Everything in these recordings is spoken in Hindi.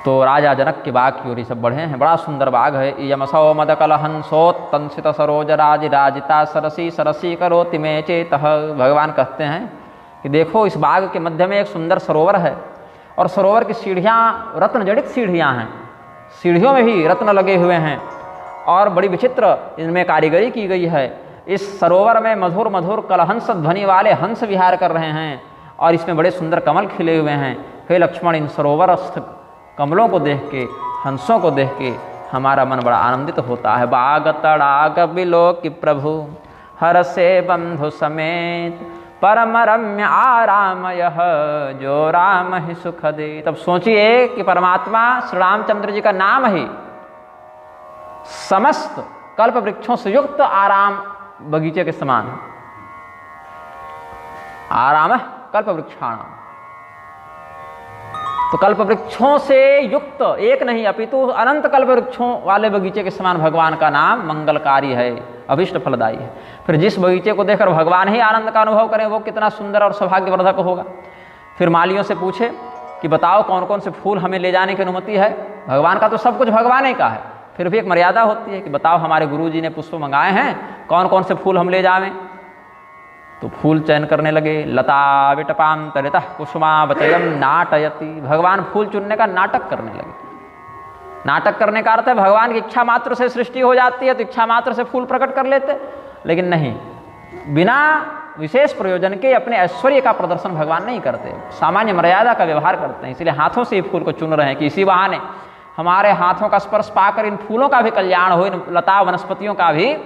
तो राजा जनक के बाग की ओर सब बढ़े हैं। बड़ा सुंदर बाग है। यमसौ मदकल हंसोत्तंसित सरोज राज राजिता सरसी सरसी करोति में चेत। भगवान कहते हैं कि देखो इस बाग के मध्य में एक सुंदर सरोवर है और सरोवर की सीढ़ियाँ रत्न जड़ित सीढ़ियाँ हैं, सीढ़ियों में भी रत्न लगे हुए हैं और बड़ी विचित्र इनमें कारीगरी की गई है। इस सरोवर में मधुर मधुर कलहंस ध्वनि वाले हंस विहार कर रहे हैं और इसमें बड़े सुंदर कमल खिले हुए हैं। हे लक्ष्मण, इन सरोवरस्थ कमलों को देख के, हंसों को देख के हमारा मन बड़ा आनंदित होता है। बाग तड़ाग बिलोक प्रभु हर से बंधु समेत परम रम्य आराम यह जो राम ही सुख दे। तब सोचिए कि परमात्मा श्री रामचंद्र जी का नाम ही समस्त कल्प वृक्षों से युक्त आराम बगीचे के समान है। आराम है कल्प वृक्षाणाम। तो कल्प वृक्षों से युक्त एक नहीं अपितु अनंत कल्प वृक्षों वाले बगीचे के समान भगवान का नाम मंगलकारी है, अभिष्ट फलदायी है। फिर जिस बगीचे को देखकर भगवान ही आनंद का अनुभव करें वो कितना सुंदर और सौभाग्यवर्धक होगा। फिर मालियों से पूछे कि बताओ कौन कौन से फूल हमें ले जाने की अनुमति है। भगवान का तो सब कुछ भगवान ही का है, फिर भी एक मर्यादा होती है कि बताओ हमारे गुरु जी ने पुष्प मंगाए हैं, कौन कौन से फूल हम ले जावें। तो फूल चयन करने लगे। लता विटपाम तरितः कुसुमा वचयम नाटयति। भगवान फूल चुनने का नाटक करने लगे। नाटक करने का अर्थ है भगवान की इच्छा मात्र से सृष्टि हो जाती है तो इच्छा मात्र से फूल प्रकट कर लेते, लेकिन नहीं, बिना विशेष प्रयोजन के अपने ऐश्वर्य का प्रदर्शन भगवान नहीं करते, सामान्य मर्यादा का व्यवहार करते हैं। इसलिए हाथों से ये फूल को चुन रहे हैं कि इसी बहाने हमारे हाथों का स्पर्श पाकर इन फूलों का भी कल्याण हो, इन लता वनस्पतियों का भी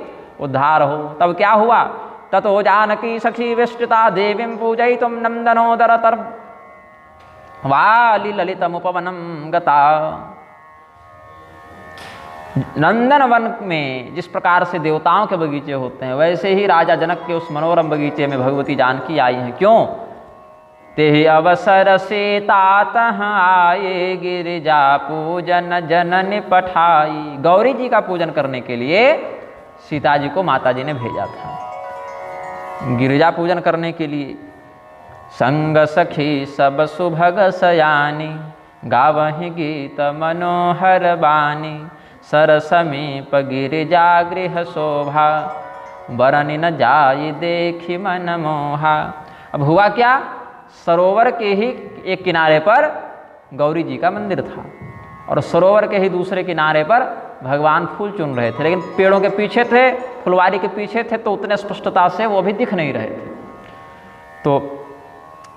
उद्धार हो। तब क्या हुआ? ततो जानकी सखी विष्टिता देवीं पूजयितुं नंदनोदर तर वाली ललितमुपवनं गता। नंदन वन में जिस प्रकार से देवताओं के बगीचे होते हैं वैसे ही राजा जनक के उस मनोरम बगीचे में भगवती जानकी आई हैं। क्यों? ते अवसर से तातः आए गिरिजा पूजन जनन पठाई। गौरी जी का पूजन करने के लिए सीता जी को माता जी ने भेजा था गिरिजा पूजन करने के लिए। संग सखी सब सुभग सयानी गावहि गीत मनोहर बानी सर समीप गिरिजा गृह शोभा बरनि न जाई देखी मन मोहा। अब हुआ क्या? सरोवर के ही एक किनारे पर गौरी जी का मंदिर था और सरोवर के ही दूसरे किनारे पर भगवान फूल चुन रहे थे, लेकिन पेड़ों के पीछे थे, फुलवारी के पीछे थे तो उतने स्पष्टता से वो भी दिख नहीं रहे थे। तो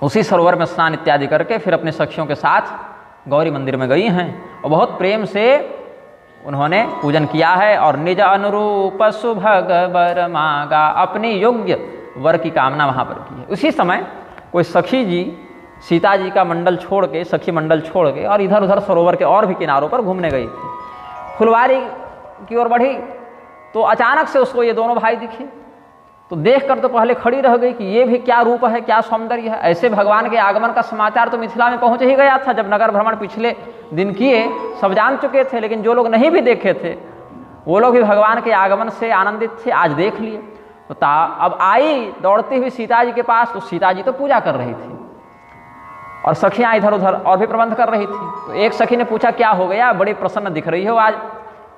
उसी सरोवर में स्नान इत्यादि करके फिर अपने सखियों के साथ गौरी मंदिर में गई हैं और बहुत प्रेम से उन्होंने पूजन किया है और निज अनुरूप सुभग वर मांगा, अपनी योग्य वर की कामना वहाँ पर की है। उसी समय कोई सखी जी सीता जी का मंडल छोड़ के, सखी मंडल छोड़ के और इधर उधर सरोवर के और भी किनारों पर घूमने गई थी। फुलवारी की ओर बढ़ी तो अचानक से उसको ये दोनों भाई दिखे। तो देखकर तो पहले खड़ी रह गई कि ये भी क्या रूप है, क्या सौंदर्य है। ऐसे भगवान के आगमन का समाचार तो मिथिला में पहुंच ही गया था, जब नगर भ्रमण पिछले दिन किए सब जान चुके थे, लेकिन जो लोग नहीं भी देखे थे वो लोग भी भगवान के आगमन से आनंदित थे, आज देख लिए। तो अब आई दौड़ती हुई सीता जी के पास, तो सीता जी तो पूजा कर रही थी और सखियाँ इधर उधर और भी प्रबंध कर रही थी। तो एक सखी ने पूछा क्या हो गया, बड़ी प्रसन्न दिख रही हो आज।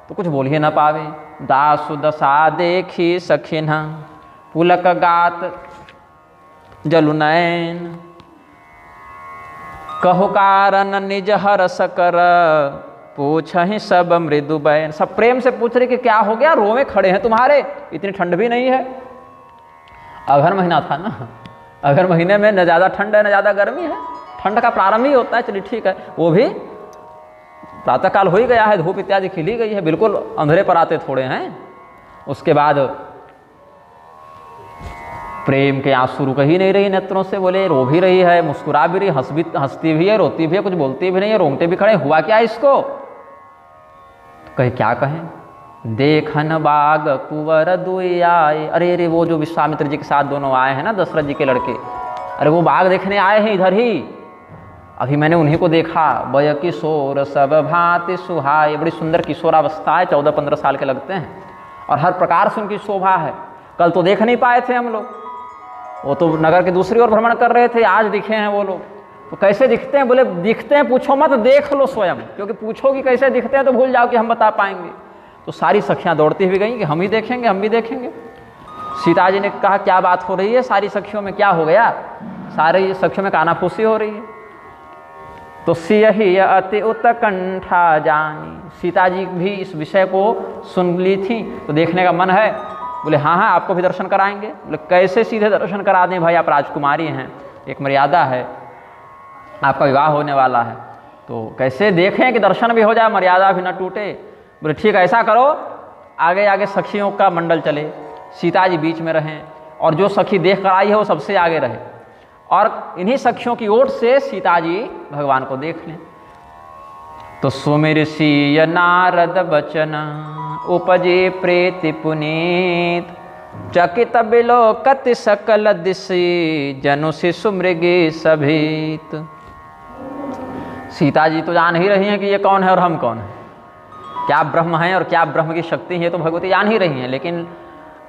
तो कुछ बोल ही न पावे। दासु दशा देखी सखिन पुलक गात जलु नैन कहो कारण निज हरस कर पूछहि सब मृदु बैन। सब प्रेम से पूछ रही कि क्या हो गया, रोवे खड़े हैं तुम्हारे, इतनी ठंड भी नहीं है। अगहन महीना था ना, अगहन महीने में न ज़्यादा ठंड है न ज़्यादा गर्मी है, ठंड का प्रारंभ ही होता है। चलिए ठीक है, वो भी प्रातःकाल हो ही गया है, धूप इत्यादि खिली गई है, बिल्कुल अंधेरे पर आते थोड़े हैं। उसके बाद प्रेम के आंसू रुक ही नहीं रही नेत्रों से, बोले रो भी रही है, मुस्कुरा भी रही, हंसती भी है, रोती भी है, कुछ बोलती भी नहीं है, रोंगटे भी खड़े। हुआ क्या इसको? तो कहे क्या कहें, देखन बाग कुंवर दुई आए। अरे अरे वो जो विश्वामित्र जी के साथ दोनों आए हैं ना, दशरथ जी के लड़के, अरे वो बाग देखने आए हैं इधर ही, अभी मैंने उन्हीं को देखा। बय किशोर सब भांति सुहाए, बड़ी सुंदर किशोरावस्था है, 14-15 साल के लगते हैं और हर प्रकार से उनकी शोभा है। कल तो देख नहीं पाए थे हम लोग, वो तो नगर के दूसरी ओर भ्रमण कर रहे थे, आज दिखे हैं वो लोग। तो कैसे दिखते हैं? बोले दिखते हैं पूछो मत, देख लो स्वयं, क्योंकि पूछोगी कैसे दिखते हैं तो भूल जाओ कि हम बता पाएंगे। तो सारी सखियां दौड़ती हुई गई कि हम ही देखेंगे, हम भी देखेंगे। सीता जी ने कहा क्या बात हो रही है सारी सखियों में, क्या हो गया? सारी सखियों में कानाफूसी हो रही है। तो सियहि अति उत्कंठा जानी, सीता जी भी इस विषय को सुन ली थी, तो देखने का मन है। बोले हाँ हाँ आपको भी दर्शन कराएंगे। बोले कैसे सीधे दर्शन करा दें भाई, आप राजकुमारी हैं, एक मर्यादा है, आपका विवाह होने वाला है, तो कैसे देखें कि दर्शन भी हो जाए, मर्यादा भी न टूटे। बोले ठीक है ऐसा करो, आगे आगे सखियों का मंडल चले, सीता जी बीच में रहें, और जो सखी देख कर आई है वो सबसे आगे रहे, और इन्हीं सखियों की ओर से सीता जी भगवान को देख लें। तो सुमिर सिय नारद बचन उपजे प्रेति पुनीत, चकित बिलोकत सकल दिशि जनु शिशु मृगे सभीत। सीता जी तो जान ही रही हैं कि ये कौन है और हम कौन हैं, क्या ब्रह्म हैं और क्या ब्रह्म की शक्ति है, तो भगवती जान ही रही हैं, लेकिन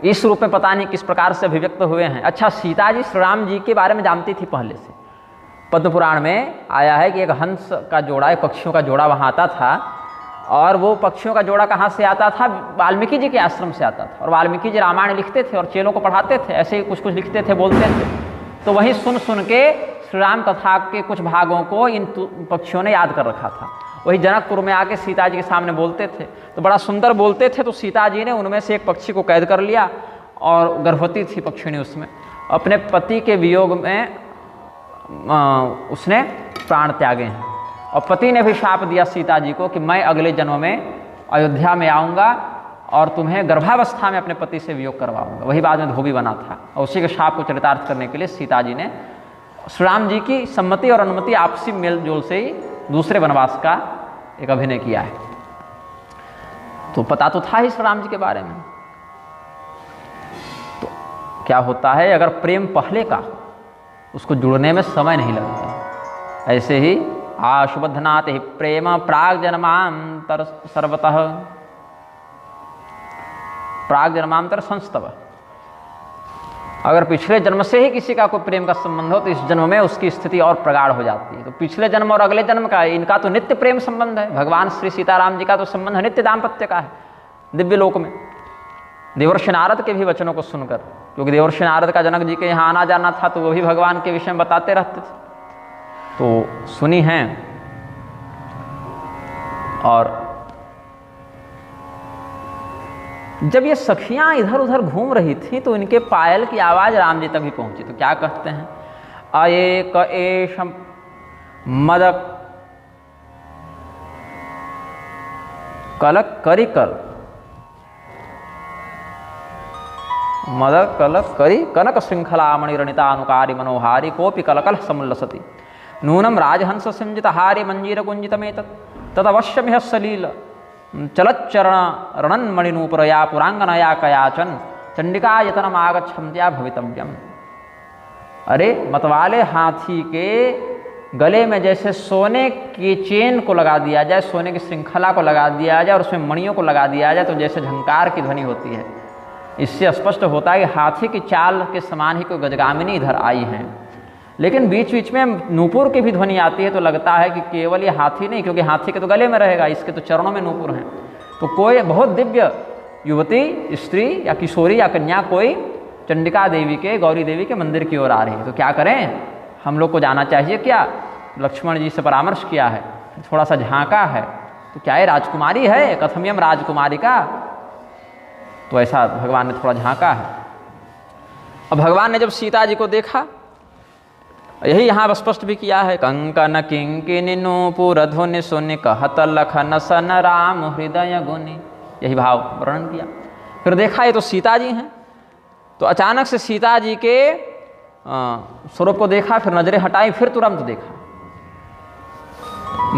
इस रूप में पता नहीं किस प्रकार से अभिव्यक्त हुए हैं। अच्छा, सीता जी श्री राम जी के बारे में जानती थी पहले से। पद्म पुराण में आया है कि एक हंस का जोड़ा, एक पक्षियों का जोड़ा वहाँ आता था, और वो पक्षियों का जोड़ा कहाँ से आता था? वाल्मीकि जी के आश्रम से आता था, और वाल्मीकि जी रामायण लिखते थे और चेलों को पढ़ाते थे, ऐसे ही कुछ कुछ लिखते थे, बोलते थे। तो वहीं सुन सुन के श्री राम कथा के कुछ भागों को इन पक्षियों ने याद कर रखा था। वही जनकपुर में आके सीता जी के सामने बोलते थे, तो बड़ा सुंदर बोलते थे। तो सीता जी ने उनमें से एक पक्षी को कैद कर लिया, और गर्भवती थी पक्षिणी उसमें, अपने पति के वियोग में उसने प्राण त्यागे हैं। और पति ने भी शाप दिया सीता जी को कि मैं अगले जन्म में अयोध्या में आऊँगा और तुम्हें गर्भावस्था में अपने पति से वियोग करवाऊँगा। वही बाद में धोबी बना था, और उसी के शाप को चरितार्थ करने के लिए सीता जी ने श्री राम जी की सम्मति और अनुमति, आपसी मेल जोल से ही दूसरे वनवास का एक अभिनय किया है। तो पता तो था ही श्री राम जी के बारे में। तो क्या होता है, अगर प्रेम पहले का, उसको जुड़ने में समय नहीं लगता। ऐसे ही आशुबद्धनाथ ही प्रेम प्राग जन्मांतर सर्वतः, प्राग जन्मांतर संस्तव। अगर पिछले जन्म से ही किसी का कोई प्रेम का संबंध हो तो इस जन्म में उसकी स्थिति और प्रगाढ़ हो जाती है। तो पिछले जन्म और अगले जन्म का, इनका तो नित्य प्रेम संबंध है। भगवान श्री सीताराम जी का तो संबंध नित्य दाम्पत्य का है दिव्य लोक में। देवर्षि नारद के भी वचनों को सुनकर, क्योंकि देवर्षि नारद का जनक जी के यहाँ आना जाना था, तो वो भी भगवान के विषय में बताते रहते थे, तो सुनी हैं। और जब ये सखियां इधर उधर घूम रही थी तो इनके पायल की आवाज़ राम जी तक भी पहुंची। तो क्या कहते हैं, अएक एष मदक कलक करी कर, मदक कलक करी कनक श्रृंखला मणिरणितानुकारी मनोहारी कोपि कलकल समुल्लसति नूनम राजहंस सिंजित हारी मंजीर कुंजितमेतत् तदवश्यमिह सलील चलच्चरण रणन्मणिनूपुरया पुरांगनया कयाचन चंडिका यतनम आगच्छन्त्या भवितव्यम। अरे मतवाले हाथी के गले में जैसे सोने की चेन को लगा दिया जाए, सोने की श्रृंखला को लगा दिया जाए और उसमें मणियों को लगा दिया जाए, तो जैसे झंकार की ध्वनि होती है। इससे स्पष्ट होता है कि हाथी की चाल के समान ही कोई गजगामिनी इधर आई हैं। लेकिन बीच बीच में नूपुर की भी ध्वनि आती है, तो लगता है कि केवल ये हाथी नहीं, क्योंकि हाथी के तो गले में रहेगा, इसके तो चरणों में नूपुर हैं। तो कोई बहुत दिव्य युवती, स्त्री या किशोरी या कन्या कोई चंडिका देवी के, गौरी देवी के मंदिर की ओर आ रही है। तो क्या करें, हम लोग को जाना चाहिए क्या? लक्ष्मण जी से परामर्श किया है, थोड़ा सा झांका है, तो क्या ये राजकुमारी है, कथमियम राजकुमारी का? तो ऐसा भगवान ने थोड़ा झांका है। अब भगवान ने जब सीता जी को देखा, यही यहाँ स्पष्ट भी किया है, कंकन किंकिनी नूपुर धुनि सुनि कहत लखन सन राम हृदय गुनि, यही भाव वर्णन किया। फिर देखा ये तो सीता जी हैं, तो अचानक से सीता जी के स्वरूप को देखा, फिर नजरें हटाई, फिर तुरंत देखा।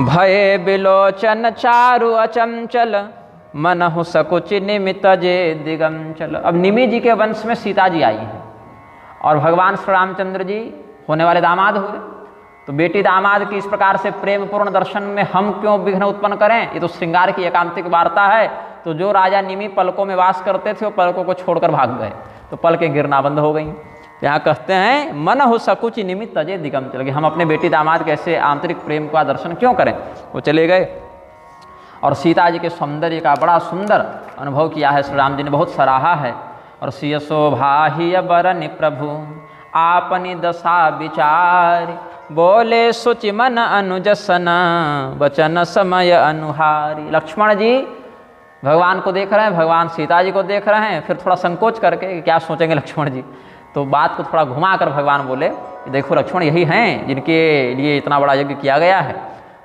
भय बिलोचन चारु अचंचल मनहु सकुचि निमित जे दिगम चल। अब निमि जी के वंश में सीता जी आई हैं, और भगवान श्री रामचंद्र जी होने वाले दामाद हुए। तो बेटी दामाद की इस प्रकार से प्रेम पूर्ण दर्शन में हम क्यों विघ्न उत्पन्न करें? ये तो श्रृंगार की एकांतिक वार्ता है। तो जो राजा निमि पलकों में वास करते थे, वो पलकों को छोड़कर भाग गए, तो पलकें गिरना बंद हो गई। यहाँ कहते हैं मन हो सकुचि निमित्त अजय दिगम चल गए। हम अपने बेटी दामाद कैसे आंतरिक प्रेम का दर्शन क्यों करें। वो चले गए और सीता जी के सौंदर्य का बड़ा सुंदर अनुभव किया है, श्री राम जी ने बहुत सराहा है। और सिय शोभा ही बरनि प्रभु आपनी दशा विचार, बोले सुचि मन अनुजसना वचन समय अनुहारी। लक्ष्मण जी भगवान को देख रहे हैं, भगवान सीता जी को देख रहे हैं, फिर थोड़ा संकोच करके क्या सोचेंगे लक्ष्मण जी, तो बात को थोड़ा घुमा कर भगवान बोले देखो लक्ष्मण यही हैं जिनके लिए इतना बड़ा यज्ञ किया गया है,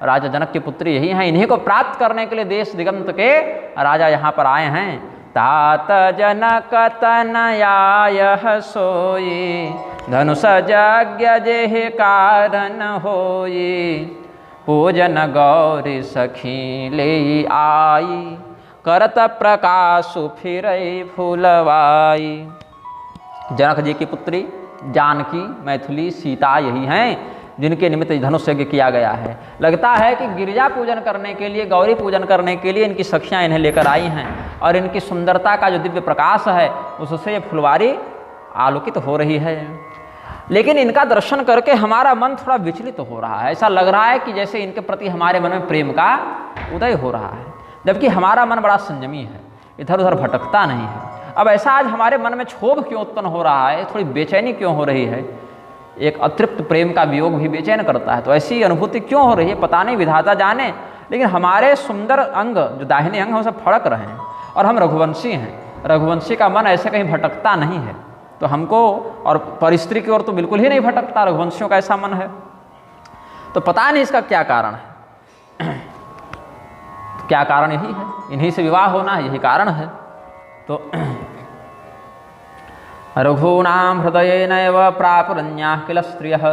राजा जनक की पुत्री यही हैं, इन्हीं को प्राप्त करने के लिए देश दिगंत के राजा यहाँ पर आए हैं। तात जनक तनयाय सोई धनुष यज्ञ जेहि कारण होई, पूजन गौरी सखी ले आई, करत प्रकाशु फिरई फूलवाई। जनक जी की पुत्री जानकी मैथिली सीता यही हैं जिनके निमित्त धनुष यज्ञ किया गया है। लगता है कि गिरिजा पूजन करने के लिए, गौरी पूजन करने के लिए इनकी सखियाँ इन्हें लेकर आई हैं और इनकी सुंदरता का जो दिव्य प्रकाश है उससे ये फुलवारी आलोकित हो रही है। लेकिन इनका दर्शन करके हमारा मन थोड़ा विचलित हो रहा है, ऐसा लग रहा है कि जैसे इनके प्रति हमारे मन में प्रेम का उदय हो रहा है, जबकि हमारा मन बड़ा संयमी है, इधर उधर भटकता नहीं है। अब ऐसा आज हमारे मन में क्षोभ क्यों उत्पन्न हो रहा है, थोड़ी बेचैनी क्यों हो रही है, एक अतृप्त प्रेम का वियोग भी बेचैन करता है, तो ऐसी अनुभूति क्यों हो रही है पता नहीं, विधाता जाने। लेकिन हमारे सुंदर अंग जो दाहिने अंग हैं वो सब फड़क रहे हैं और हम रघुवंशी हैं, रघुवंशी का मन ऐसे कहीं भटकता नहीं है, तो हमको और परिस्त्री की ओर तो बिल्कुल ही नहीं भटकता, रघुवंशियों का ऐसा मन है, तो पता नहीं इसका क्या कारण है। क्या कारण यही है, इन्हीं से विवाह होना है, यही कारण है। तो रघूणाम हृदय नैव प्रापुरन्या किल स्त्रियः,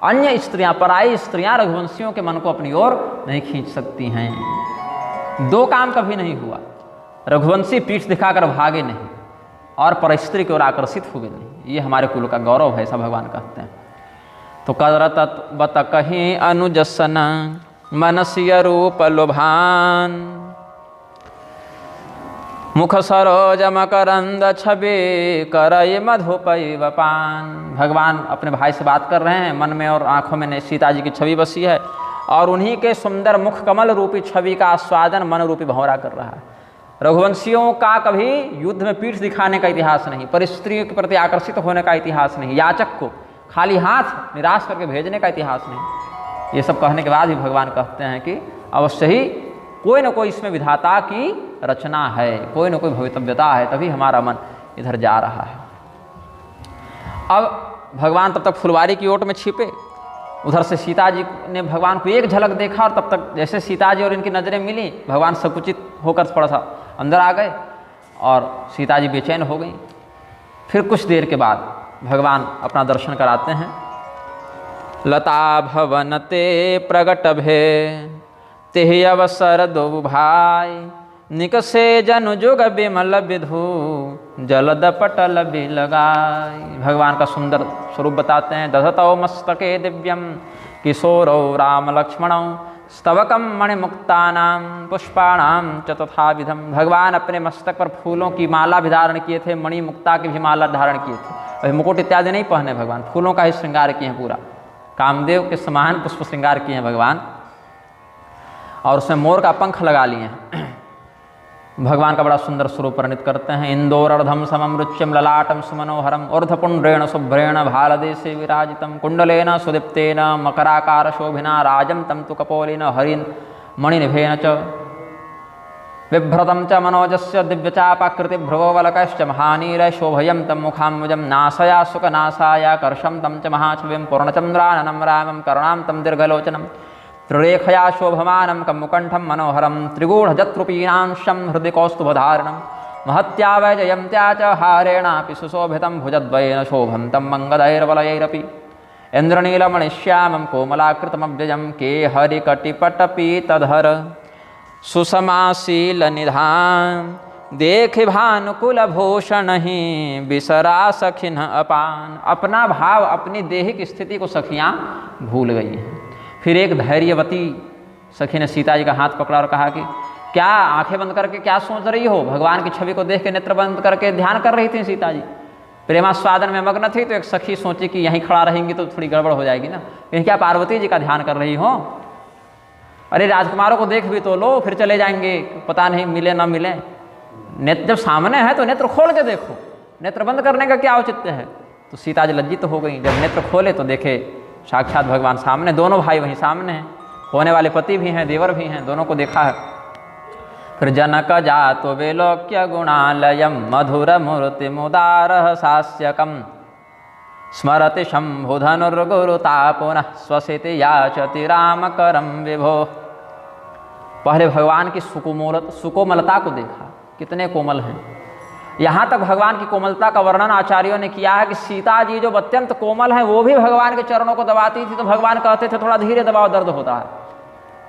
अन्य स्त्रियां, पराई स्त्रियां रघुवंशियों के मन को अपनी ओर नहीं खींच सकती हैं। दो काम कभी नहीं हुआ, रघुवंशी पीठ दिखाकर भागे नहीं और परस्त्री की ओर आकर्षित हुए नहीं, ये हमारे कुल का गौरव है, ऐसा भगवान कहते हैं। तो करत बत कहीं अनुजसन मनस्य रूप लुभान, मुख सरोज मकरंद छवि करय मधुपैव पान। भगवान अपने भाई से बात कर रहे हैं, मन में और आंखों में सीता जी की छवि बसी है और उन्हीं के सुंदर मुख कमल रूपी छवि का आस्वादन मन रूपी भंवरा कर रहा है। रघुवंशियों का कभी युद्ध में पीठ दिखाने का इतिहास नहीं, परिस्त्रियों के प्रति आकर्षित होने का इतिहास नहीं, याचक को खाली हाथ निराश करके भेजने का इतिहास नहीं। ये सब कहने के बाद भी भगवान कहते हैं कि अवश्य ही कोई न कोई इसमें विधाता की रचना है, कोई न कोई भवितव्यता है, तभी हमारा मन इधर जा रहा है। अब भगवान तब तक फुलवारी की ओट में छिपे, उधर से सीता जी ने भगवान को एक झलक देखा और तब तक जैसे सीता जी और इनकी नज़रें मिली, भगवान संकुचित होकर थोड़ा सा अंदर आ गए और सीता जी बेचैन हो गई। फिर कुछ देर के बाद भगवान अपना दर्शन कराते हैं। लता भवन ते प्रगट भे तेहि अवसर दो भाई, निकसे जनु जुग बिमल विधु जलद पटल भी लगाई। भगवान का सुंदर स्वरूप बताते हैं। दधतौ मस्तके दिव्यम किशोरौ राम लक्ष्मणौ स्तवकम मणिमुक्तानां पुष्पाणां च तथा विधम। भगवान अपने मस्तक पर फूलों की माला भी धारण किए थे, मणिमुक्ता की भी माला धारण किए थे, अभी मुकुट इत्यादि नहीं पहने भगवान, फूलों का ही श्रृंगार किए हैं पूरा, कामदेव के समान पुष्प श्रृंगार किए हैं भगवान, और उसमें मोर का पंख लगा लिए हैं। भगवान का बड़ा सुंदर स्वरूप वर्णित करते हैं। इंदोरर्धम समम रुच्यम ललाटम सुमनोहरम ऊर्ध्वपुण्ड्रेण शुभ्रेण भालदेशे विराजितम कुंडलेन सुदीप्तेन मकराकार शोभिना राजम तम तु कपोलेन हरिन मणिनिभेन च बिभ्रतं च मनोजस्य दिव्यचापाकृति भ्रुवोवलकश्च महानील शोभयं तम मुखाम्बुजं नासया सुखनासाया कर्षं तम च महाछविं पूर्णचंद्राननं रामं करुणां तम दीर्घलोचनं त्रिरेखया शोभमानं कमुकंठं मनोहरं त्रिगूढ़जत्रुपीनांशं हृदि कौस्तुभधारणं महत्या वैजयन्त्या च हारेणापि सुशोभितं भुजद्वयेन शोभं तं मङ्गलैर्वलयैरपि इन्द्रनीलमणिश्यामं कोमलाकृतमव्यजं केहरिकटिपटपीतधर सुषमाशीलनिधान देखि भानुकुलभूषण ही बिसरा सखिन अपान। अपना भाव अपनी देहिक स्थिति को सखियाँ भूल गई हैं। फिर एक धैर्यवती सखी ने सीता जी का हाथ पकड़ा और कहा कि क्या आंखें बंद करके क्या सोच रही हो। भगवान की छवि को देख के नेत्र बंद करके ध्यान कर रही थी सीता जी। प्रेमास्वादन में मग्न थी तो एक सखी सोची कि यहीं खड़ा रहेंगी तो थोड़ी गड़बड़ हो जाएगी ना, कहीं क्या पार्वती जी का ध्यान कर रही हो, अरे राजकुमारों को देख भी तो लो, फिर चले जाएंगे, पता नहीं मिले ना मिले। नेत्र जब सामने है तो नेत्र खोल के देखो, नेत्र बंद करने का क्या औचित्य है। तो सीता जी लज्जित तो हो गई, जब नेत्र खोले तो देखे साक्षात भगवान सामने, दोनों भाई वहीं सामने हैं, होने वाले पति भी हैं देवर भी हैं, दोनों को देखा है। फिर जनक जातो विलोक्य गुणालयम मधुर मूर्ति मुदार सास्यकम स्मरति शंभु धनुर्गुरुता पुनः स्वसिति याचति राम करम विभो। पहले भगवान की सुकोमलता को देखा, कितने कोमल हैं। यहाँ तक भगवान की कोमलता का वर्णन आचार्यों ने किया है कि सीता जी जो अत्यंत कोमल हैं वो भी भगवान के चरणों को दबाती थी तो भगवान कहते थे थोड़ा धीरे दबाओ दर्द होता है,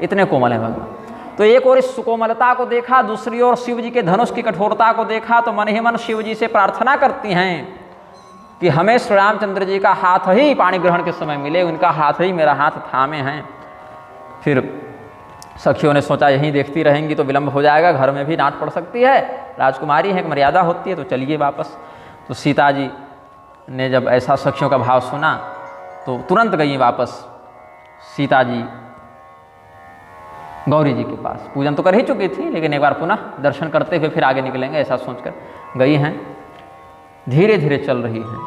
इतने कोमल हैं भगवान। तो एक और इस सुकोमलता को देखा, दूसरी ओर शिव जी के धनुष की कठोरता को देखा तो मन ही मन शिव जी से प्रार्थना करती हैं कि हमें श्री रामचंद्र जी का हाथ ही पाणी ग्रहण के समय मिले, उनका हाथ ही मेरा हाथ थामे हैं। फिर सखियों ने सोचा यहीं देखती रहेंगी तो विलंब हो जाएगा, घर में भी डांट पड़ सकती है, राजकुमारी है, एक मर्यादा होती है, तो चलिए वापस। तो सीता जी ने जब ऐसा सखियों का भाव सुना तो तुरंत गई वापस सीता जी गौरी जी के पास। पूजन तो कर ही चुकी थी लेकिन एक बार पुनः दर्शन करते हुए फिर आगे निकलेंगे ऐसा सोचकर गई हैं। धीरे धीरे चल रही हैं।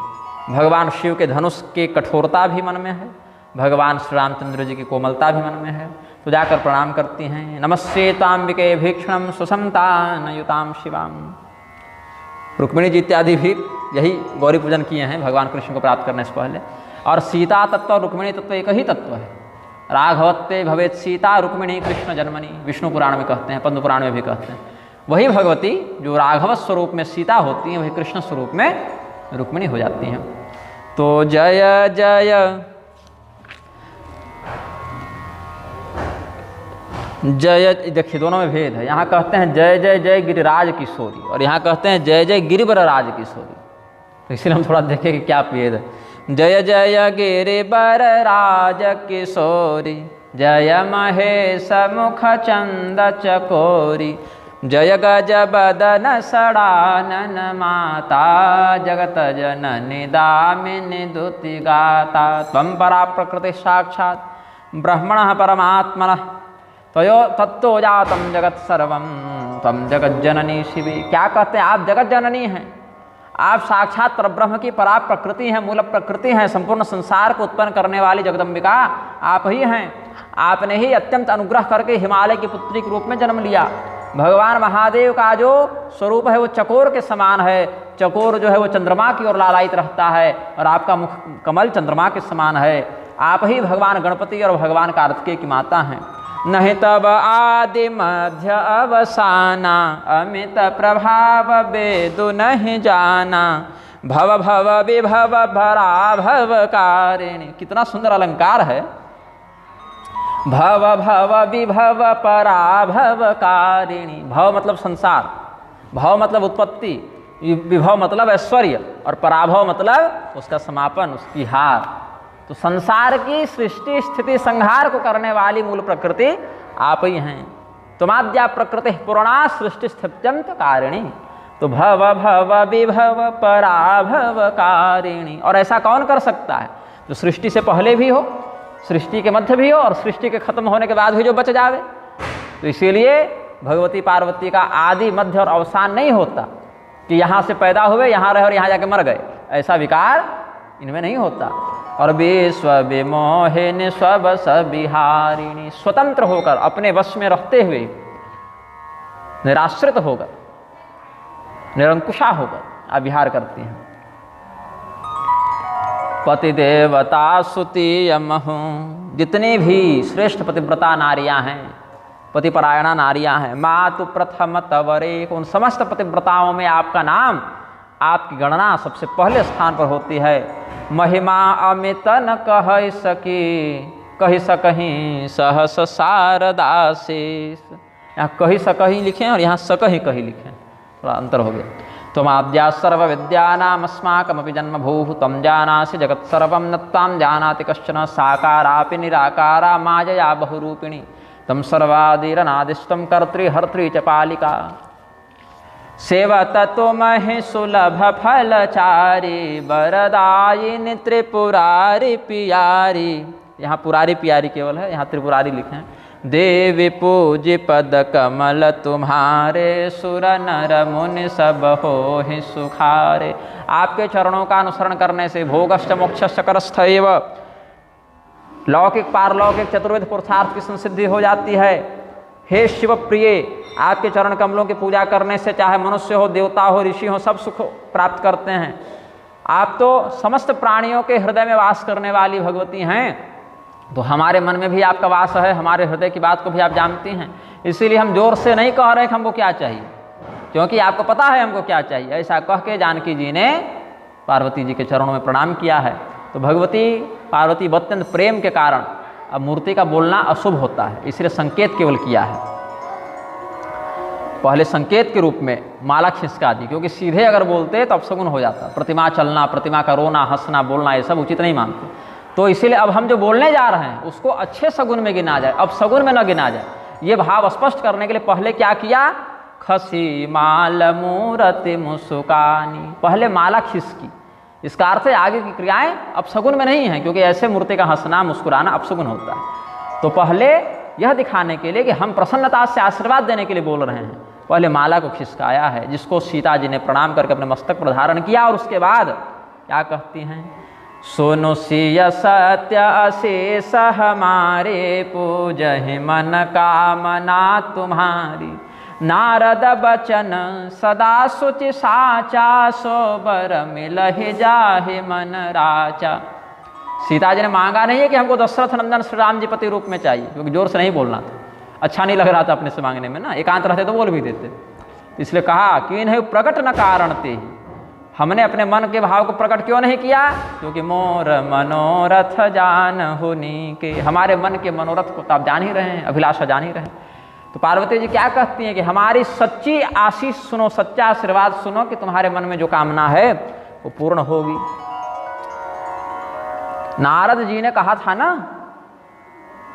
भगवान शिव के धनुष के कठोरता भी मन में है, भगवान श्री रामचंद्र जी की कोमलता भी मन में है। तो जाकर प्रणाम करती हैं, नमस्ते ताम्बिके भीक्षणम सुसंतान युताम शिवाम। रुक्मिणी जी इत्यादि भी यही गौरी पूजन किए हैं भगवान कृष्ण को प्राप्त करने से पहले। और सीता तत्व और रुक्मिणी तत्व एक ही तत्व है। राघवत्ते भवेत सीता रुक्मिणी कृष्ण जन्मनी, विष्णु पुराण में कहते हैं, पद्म पुराण में भी कहते हैं। वही भगवती जो राघव स्वरूप में सीता होती हैं वही कृष्ण स्वरूप में रुक्मिणी हो जाती हैं। तो जय जय जय, देखिए दोनों में भेद है। यहाँ कहते हैं जय जय जय गिरिराज किशोरी और यहाँ कहते हैं जय जय गिरिवर राज किशोरी। तो इसलिए हम थोड़ा देखें कि क्या भेद है। जय जय गिरिवर राज किशोरी, जय महेश मुख चंद चकोरी, जय गज बदन सड़ानन माता, जगत जननी दामिनी दुति गाता, त्वं परा प्रकृति साक्षात् ब्रह्मणः परमात्मनः, त्वयो तत्तो जातम जगत सर्वम त्वं जगत जननी शिवी। क्या कहते हैं, आप जगत जननी हैं, आप साक्षात परब्रह्म की परा प्रकृति हैं, मूल प्रकृति हैं, संपूर्ण संसार को उत्पन्न करने वाली जगदम्बिका आप ही हैं। आपने ही अत्यंत अनुग्रह करके हिमालय की पुत्री के रूप में जन्म लिया। भगवान महादेव का जो स्वरूप है वो चकोर के समान है, चकोर जो है वो चंद्रमा की ओर लालायित रहता है और आपका मुख कमल चंद्रमा के समान है। आप ही भगवान गणपति और भगवान कार्तिकेय की माता हैं। नहीं तब आदि मध्य अवसाना, अमित प्रभाव वेदु नहीं जाना, भव भव विभव भराभव कारिणी। कितना सुंदर अलंकार है, भव भव विभव पराभव कारिणी। भव मतलब संसार, भव मतलब उत्पत्ति, विभव मतलब ऐश्वर्य और पराभव मतलब उसका समापन, उसकी हार। तो संसार की सृष्टि स्थिति संहार को करने वाली मूल प्रकृति आप ही हैं। तुमाद्या प्रकृति पुराणा सृष्टि स्थित्यंत कारिणी। तो भव भव विभव पराभव कारिणी। और ऐसा कौन कर सकता है जो सृष्टि से पहले भी हो, सृष्टि के मध्य भी हो और सृष्टि के खत्म होने के बाद भी जो बच जावे। तो इसीलिए भगवती पार्वती का आदि मध्य और अवसान नहीं होता कि यहाँ से पैदा हुए, यहाँ रहे और यहाँ जाके मर गए, ऐसा विकार इनमें नहीं होता। और विश्व विमोहिनी स्वबस बिहारिणी, स्वतंत्र होकर अपने वश में रहते हुए, निराश्रित होकर, निरंकुशा होकर आप विहार करती हैं। पति देवता सुति यमहु, जितनी भी श्रेष्ठ पतिव्रता नारियां हैं, पतिपरायणा नारियां हैं, मातु प्रथम तवरे, उन समस्त पतिव्रताओं में आपका नाम, आपकी गणना सबसे पहले स्थान पर होती है। महिमा अमित न कह सकी, कही सकहीं सहस शारदाशीष। यहाँ कही सकहीं लिखे और यहाँ सकहीं कही लिखे, थोड़ा अंतर हो गया। तुम आद्या सर्व विद्यानामस्माकमपि जन्मभूः, त्वं जानासि जगत् सर्वं न त्वां जानाति कश्चन, साकारापि निराकारा मायया बहुरूपिणी, त्वं सर्वादिरनादिष्टं कर्त्री हर्त्री च पालिका। सेवत तुमहि सुलभ फलचारी, वरदायिनी त्रिपुरारी पियारी। यहाँ पुरारी पियारी केवल है, यहाँ त्रिपुरारी लिखे हैं। देवी पूज्य पद कमल तुम्हारे, सुर नर मुनि सब होहि सुखारे। आपके चरणों का अनुसरण करने से भोगश्च मोक्षश्च करस्थैव, लौकिक पारलौकिक चतुर्विध पुरुषार्थ की संसिद्धि हो जाती है। हे शिव प्रिय, आपके चरण कमलों की पूजा करने से चाहे मनुष्य हो, देवता हो, ऋषि हो, सब सुख प्राप्त करते हैं। आप तो समस्त प्राणियों के हृदय में वास करने वाली भगवती हैं, तो हमारे मन में भी आपका वास है, हमारे हृदय की बात को भी आप जानती हैं। इसीलिए हम जोर से नहीं कह रहे कि हमको क्या चाहिए, क्योंकि आपको पता है हमको क्या चाहिए। ऐसा कह के जानकी जी ने पार्वती जी के चरणों में प्रणाम किया है। तो भगवती पार्वती अत्यंत प्रेम के कारण अब मूर्ति का बोलना अशुभ होता है, इसलिए संकेत केवल किया है। पहले संकेत के रूप में माला खिसका दी, क्योंकि सीधे अगर बोलते तो अपशगुन हो जाता। प्रतिमा चलना, प्रतिमा का रोना, हंसना, बोलना, ये सब उचित नहीं मानते। तो इसीलिए अब हम जो बोलने जा रहे हैं उसको अच्छे सगुन में गिना जाए, अब सगुन में न गिना जाए। ये भाव स्पष्ट करने के लिए पहले क्या किया? खसी माल मूर्ति मुस्कानी, पहले माला खिसकी। इसका अर्थ है आगे की क्रियाएं अपशगुन में नहीं है, क्योंकि ऐसे मूर्ति का हंसना मुस्कुराना अपशगुन होता है। तो पहले यह दिखाने के लिए कि हम प्रसन्नता से आशीर्वाद देने के लिए बोल रहे हैं, पहले माला को खिसकाया है, जिसको सीता जी ने प्रणाम करके अपने मस्तक पर धारण किया। और उसके बाद क्या कहती हैं? सोनु सिय सत्य अशेष हमारे, पूजहि मन कामना तुम्हारी। नारद बचन सदा सुचि साचा, सोबर मिलहि जाहि मन राचा। सीता जी ने मांगा नहीं है कि हमको दशरथ नंदन श्री राम जी पति रूप में चाहिए, क्योंकि जोर से नहीं बोलना था, अच्छा नहीं लग रहा था अपने से मांगने में ना। एकांत रहते तो बोल भी देते, इसलिए कहा कि इन्हें प्रकट न कारण ते ही, हमने अपने मन के भाव को प्रकट क्यों नहीं किया? क्योंकि मोर मनोरथ जान होनी के, हमारे मन के मनोरथ को तो आप जान ही रहे हैं, अभिलाषा जान ही रहे हैं। तो पार्वती जी क्या कहती हैं कि हमारी सच्ची आशीष सुनो, सच्चा आशीर्वाद सुनो कि तुम्हारे मन में जो कामना है वो पूर्ण होगी। नारद जी ने कहा था ना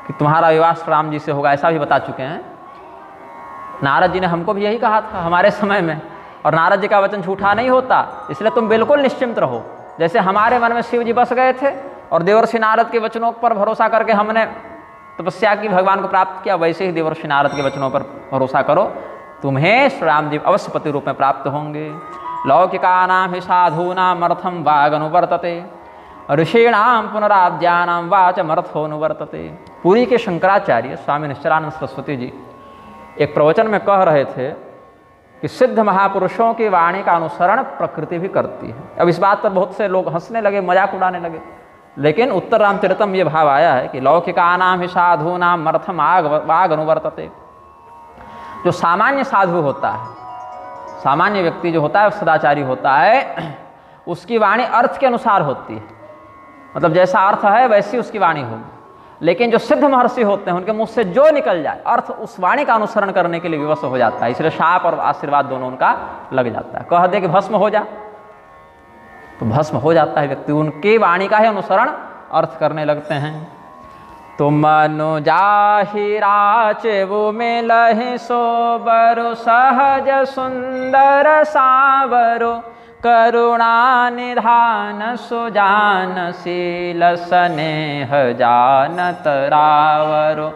कि तुम्हारा विवाह राम जी से होगा, ऐसा भी बता चुके हैं। नारद जी ने हमको भी यही कहा था हमारे समय में, और नारद जी का वचन झूठा नहीं होता, इसलिए तुम बिल्कुल निश्चिंत रहो। जैसे हमारे मन में शिव जी बस गए थे और देवर्षि नारद के वचनों पर भरोसा करके हमने तपस्या की, भगवान को प्राप्त किया, वैसे ही देवर्षि नारद के वचनों पर भरोसा करो, तुम्हें श्री राम जी अवश्य पति रूप में प्राप्त होंगे। लौकिकानां हि साधूनां अर्थं वागनुवर्तते, ऋषीणां पुनराद्यानां वाचमर्थोनुवर्तते। पुरी के शंकराचार्य स्वामी निश्चलानंद सरस्वती जी एक प्रवचन में कह रहे थे कि सिद्ध महापुरुषों की वाणी का अनुसरण प्रकृति भी करती है। अब इस बात पर बहुत से लोग हंसने लगे, मजाक उड़ाने लगे, लेकिन उत्तर रामचरितम ये भाव आया है कि लौकिकानां हि साधूनां अर्थं वागनुवर्तते। जो सामान्य साधु होता है, सामान्य व्यक्ति जो होता है, सदाचारी होता है, उसकी वाणी अर्थ के अनुसार होती है, मतलब जैसा अर्थ है वैसी उसकी वाणी होगी। लेकिन जो सिद्ध महर्षि होते हैं उनके मुख से जो निकल जाए अर्थ, उस वाणी का अनुसरण करने के लिए विवश हो जाता है। इसलिए शाप और आशीर्वाद दोनों उनका लग जाता है। कह दे कि भस्म हो जा तो भस्म हो जाता है व्यक्ति, उनकी वाणी का ही अनुसरण अर्थ करने लगते हैं। तो मनु जाहि राचे वो मिलहि सोबरु, सहज सुंदर सावरो, करुणा निधान सुजान, शील स्नेह जानत रावरो।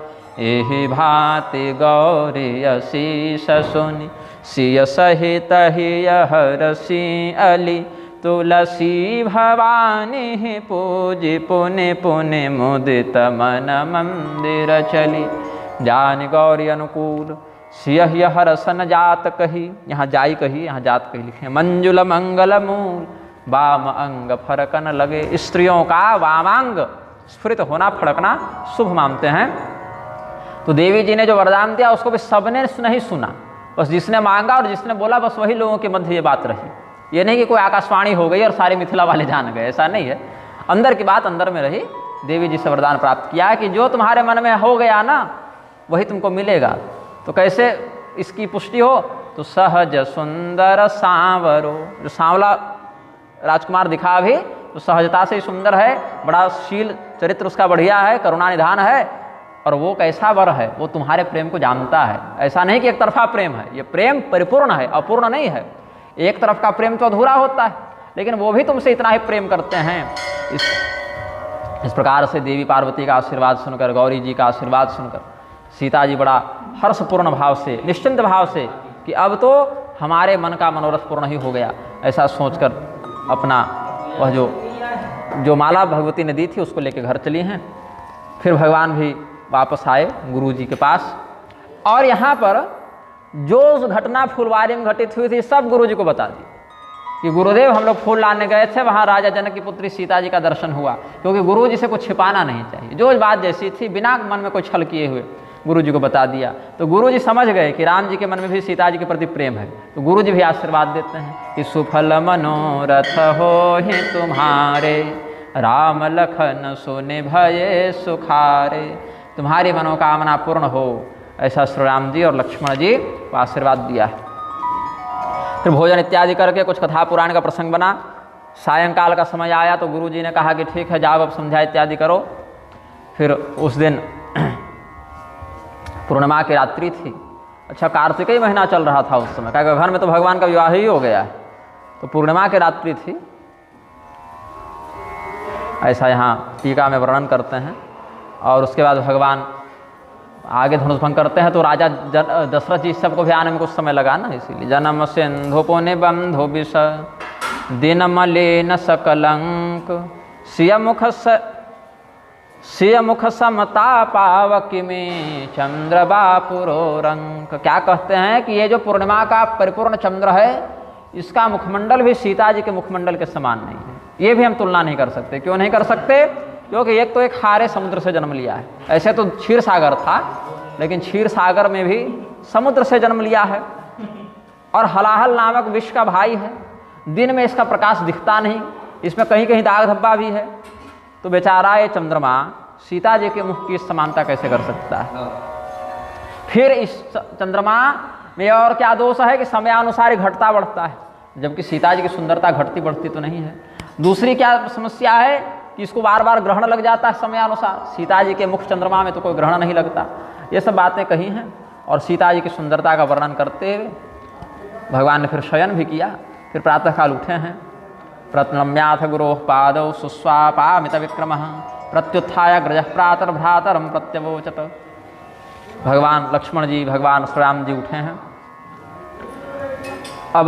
एहि भांति गौरी अशीष सुनि, सिय सहित हिय हरसि अली। तुलसी भवानी पूजि पुनि पुनि, मुदित मन मंदिर चली। जान गौरी अनुकूल, सियहि हरसन जात कही, यहाँ जाई कही, यहाँ जात कही लिखे। मंजुल मंगल मूल, वाम अंग फरकन लगे। स्त्रियों का वामांग स्फुरित होना, फड़कना शुभ मानते हैं। तो देवी जी ने जो वरदान दिया उसको भी सबने नहीं सुना, बस जिसने मांगा और जिसने बोला, बस वही लोगों के मध्य ये बात रही। ये नहीं कि कोई आकाशवाणी हो गई और सारे मिथिला वाले जान गए, ऐसा नहीं है। अंदर की बात अंदर में रही। देवी जी से वरदान प्राप्त किया कि जो तुम्हारे मन में हो गया ना वही तुमको मिलेगा। तो कैसे इसकी पुष्टि हो? तो सहज सुंदर सांवरो, जो सांवला राजकुमार दिखा भी तो सहजता से ही सुंदर है, बड़ा शील चरित्र उसका बढ़िया है, करुणा निधान है, और वो कैसा वर है वो तुम्हारे प्रेम को जानता है। ऐसा नहीं कि एक तरफा प्रेम है, ये प्रेम परिपूर्ण है, अपूर्ण नहीं है। एक तरफ का प्रेम तो अधूरा होता है, लेकिन वो भी तुमसे इतना ही प्रेम करते हैं। इस प्रकार से देवी पार्वती का आशीर्वाद सुनकर, गौरी जी का आशीर्वाद सुनकर सीता जी बड़ा हर्षपूर्ण भाव से, निश्चिंत भाव से कि अब तो हमारे मन का मनोरथ पूर्ण ही हो गया, ऐसा सोचकर अपना वह जो माला भगवती ने दी थी उसको लेकर घर चली हैं। फिर भगवान भी वापस आए गुरु जी के पास, और यहाँ पर जो घटना फुलवारी में घटित हुई थी सब गुरु जी को बता दी कि गुरुदेव हम लोग फूल लाने गए थे, वहाँ राजा जनक की पुत्री सीता जी का दर्शन हुआ। क्योंकि गुरु जी से कुछ छिपाना नहीं चाहिए, जो बात जैसी थी बिना मन में कोई छल किए हुए गुरु जी को बता दिया। तो गुरु जी समझ गए कि राम जी के मन में भी सीता जी के प्रति प्रेम है। तो गुरु जी भी आशीर्वाद देते हैं कि सुफल मनोरथ हो ही तुम्हारे, राम लखन सुनि भये सुखारे। तुम्हारी मनोकामना पूर्ण हो, ऐसा श्री राम जी और लक्ष्मण जी को आशीर्वाद दिया है। फिर भोजन इत्यादि करके कुछ कथा पुराण का प्रसंग बना। सायंकाल का समय आया तो गुरु जी ने कहा कि ठीक है जाओ अब संध्या इत्यादि करो। फिर उस दिन पूर्णिमा की रात्रि थी। अच्छा, कार्तिक महीना चल रहा था उस समय, क्योंकि घर में तो भगवान का विवाह ही हो गया है। तो पूर्णिमा की रात्रि थी, ऐसा यहाँ टीका में वर्णन करते हैं। और उसके बाद भगवान आगे धनुष भंग करते हैं। तो राजा दशरथ जी सबको भी आने में कुछ समय लगा ना, इसीलिए जन्म सिंधु पुण्य बंधु विष दिन मलिन सकलंक सिय मुख समता पावकी में चंद्र बापुरो रंक। क्या कहते हैं कि ये जो पूर्णिमा का परिपूर्ण चंद्र है, इसका मुखमंडल भी सीता जी के मुखमंडल के समान नहीं है। ये भी हम तुलना नहीं कर सकते। क्यों नहीं कर सकते? क्योंकि एक तो एक खारे समुद्र से जन्म लिया है। ऐसे तो क्षीर सागर था, लेकिन क्षीर सागर में भी समुद्र से जन्म लिया है। और हलाहल नामक विष का भाई है। दिन में इसका प्रकाश दिखता नहीं, इसमें कहीं कहीं दाग धब्बा भी है। तो बेचारा ये चंद्रमा सीता जी के मुख की समानता कैसे कर सकता है? फिर इस चंद्रमा में और क्या दोष है कि समयानुसार ही घटता बढ़ता है, जबकि सीता जी की सुंदरता घटती बढ़ती तो नहीं है। दूसरी क्या समस्या है कि इसको बार बार ग्रहण लग जाता है समयानुसार। सीता जी के मुख चंद्रमा में तो कोई ग्रहण नहीं लगता। ये सब बातें कही हैं। और सीता जी की सुंदरता का वर्णन करते हुए भगवान ने फिर शयन भी किया। फिर प्रातःकाल उठे हैं। प्रतनम्याथ गुरोः पादौ सुस्वापामित विक्रमः प्रत्युत्थाय ग्रजः प्रातर्भ्रातरं प्रत्यवोचत। भगवान लक्ष्मण जी, भगवान श्री राम जी उठे हैं। अब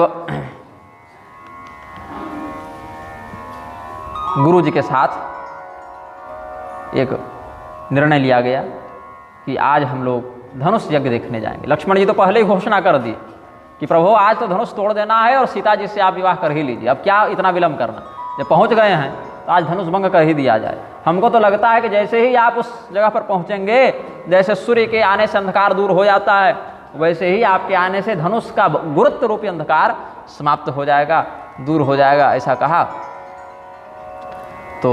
गुरु जी के साथ एक निर्णय लिया गया कि आज हम लोग धनुष यज्ञ देखने जाएंगे। लक्ष्मण जी तो पहले ही घोषणा कर दी कि प्रभु आज तो धनुष तोड़ देना है और सीता जी से आप विवाह कर ही लीजिए। अब क्या इतना विलंब करना, जब पहुंच गए हैं तो आज धनुष भंग कर ही दिया जाए। हमको तो लगता है कि जैसे ही आप उस जगह पर पहुंचेंगे, जैसे सूर्य के आने से अंधकार दूर हो जाता है, वैसे ही आपके आने से धनुष का गुरुत्व रूपी अंधकार समाप्त हो जाएगा, दूर हो जाएगा, ऐसा कहा। तो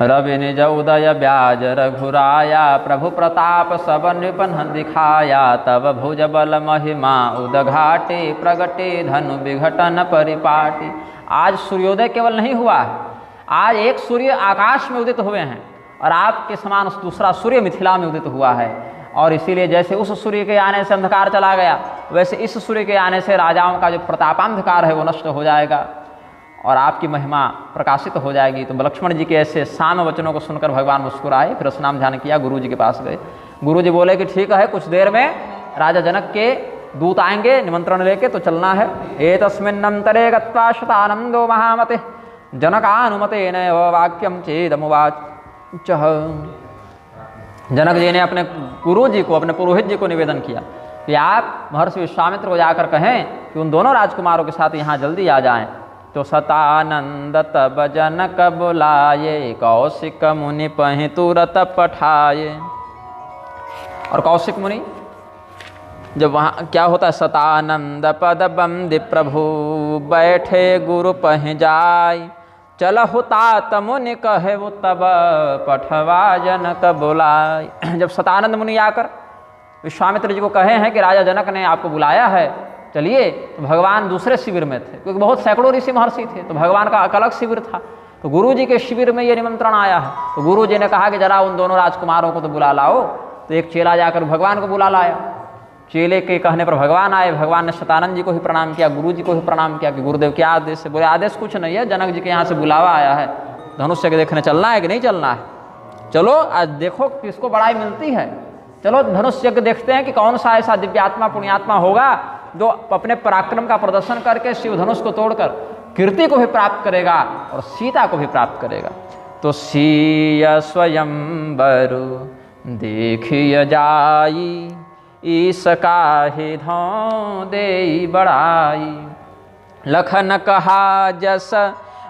रवि निज उदय ब्याज रघुराया प्रभु प्रताप सब नृपन दिखाया तब भुज बल महिमा उदघाटे प्रगटे धनु विघटन परिपाटी। आज सूर्योदय केवल नहीं हुआ है, आज एक सूर्य आकाश में उदित हुए हैं और आपके समान दूसरा सूर्य मिथिला में उदित हुआ है। और इसीलिए जैसे उस सूर्य के आने से अंधकार चला गया, वैसे इस सूर्य के आने से राजाओं का जो प्रतापांधकार है वो नष्ट हो जाएगा और आपकी महिमा प्रकाशित हो जाएगी। तो लक्ष्मण जी के ऐसे साम्य वचनों को सुनकर भगवान मुस्कुराए। फिर स्नान ध्यान किया, गुरु जी के पास गए। गुरु जी बोले कि ठीक है, कुछ देर में राजा जनक के दूत आएंगे निमंत्रण लेके, तो चलना है। एतस्मिन्नंतरे गत्वा शतानंदो महामते जनकानुमते नैव वाक्यम चेदमुवाच। जनक जी ने अपने गुरु जी को, अपने पुरोहित जी को निवेदन किया कि आप महर्षि विश्वामित्र को जाकर कहें कि उन दोनों राजकुमारों के साथ यहाँ जल्दी आ जाएं। तो शतानंद तब जनक बुलाये कौशिक मुनि पहि तुरत पठाये। और कौशिक मुनि जब वहाँ क्या होता है, शतानंद पद बंदि प्रभु बैठे गुरु पहि जाय चलहु तात मुनि कहे वो तब पठवा जनक बुलाय। जब शतानंद मुनि आकर विश्वामित्र जी को कहे हैं कि राजा जनक ने आपको बुलाया है, चलिए, तो भगवान दूसरे शिविर में थे, क्योंकि बहुत सैकड़ों ऋषि महर्षि थे, तो भगवान का अलग शिविर था। तो गुरु जी के शिविर में ये निमंत्रण आया है। तो गुरु जी ने कहा कि जरा उन दोनों राजकुमारों को तो बुला लाओ। तो एक चेला जाकर भगवान को बुला लाया। चेले के कहने पर भगवान आए। भगवान ने शतानंद जी को ही प्रणाम किया, गुरु जी को ही प्रणाम किया कि गुरुदेव क्या आदेश है। बोले आदेश कुछ नहीं है, जनक जी के यहाँ से बुलावा आया है, धनुष यज्ञ देखने चलना है कि नहीं चलना है। चलो आज देखो किसको बड़ाई मिलती है, चलो धनुष यज्ञ देखते हैं कि कौन सा ऐसा दिव्यात्मा पुण्यात्मा होगा जो अपने पराक्रम का प्रदर्शन करके शिव धनुष को तोड़कर कीर्ति को भी प्राप्त करेगा और सीता को भी प्राप्त करेगा। तो सिय स्वयंवर देखिय जाई, ईस काहि धौ देई बड़ाई। लखन कहा जस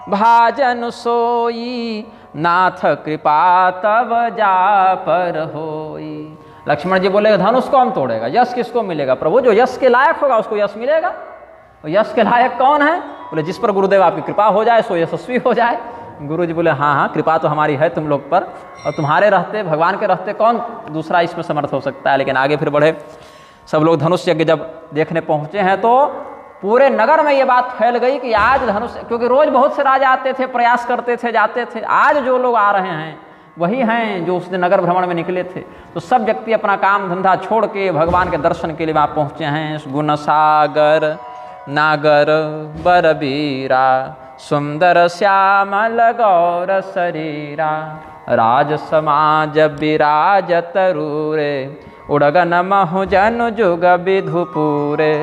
भाजन सोई, नाथ कृपा तब जा पर होई। लक्ष्मण जी बोले धनुष कौन तोड़ेगा, यश किसको मिलेगा। प्रभु जो यश के लायक होगा उसको यश मिलेगा। और यश के लायक कौन है। बोले जिस पर गुरुदेव आपकी कृपा हो जाए सो यशस्वी हो जाए। गुरु जी बोले हाँ हाँ कृपा तो हमारी है तुम लोग पर, और तुम्हारे रहते भगवान के रहते कौन दूसरा इसमें समर्थ हो सकता है। लेकिन आगे फिर बढ़े। सब लोग धनुष यज्ञ जब देखने पहुँचे हैं तो पूरे नगर में ये बात फैल गई कि आज धनुष, क्योंकि रोज बहुत से राजा आते थे, प्रयास करते थे, जाते थे, आज जो लोग आ रहे हैं वही हैं जो उस दिन नगर भ्रमण में निकले थे। तो सब व्यक्ति अपना काम धंधा छोड़ के भगवान के दर्शन के लिए वहाँ पहुँचे हैं। गुण सागर नागर बरबीरा, सुंदर श्यामल गौर शरीरा, राज समाज विराजत रूरे, उड़गन महु जन जुग विधुपुरे।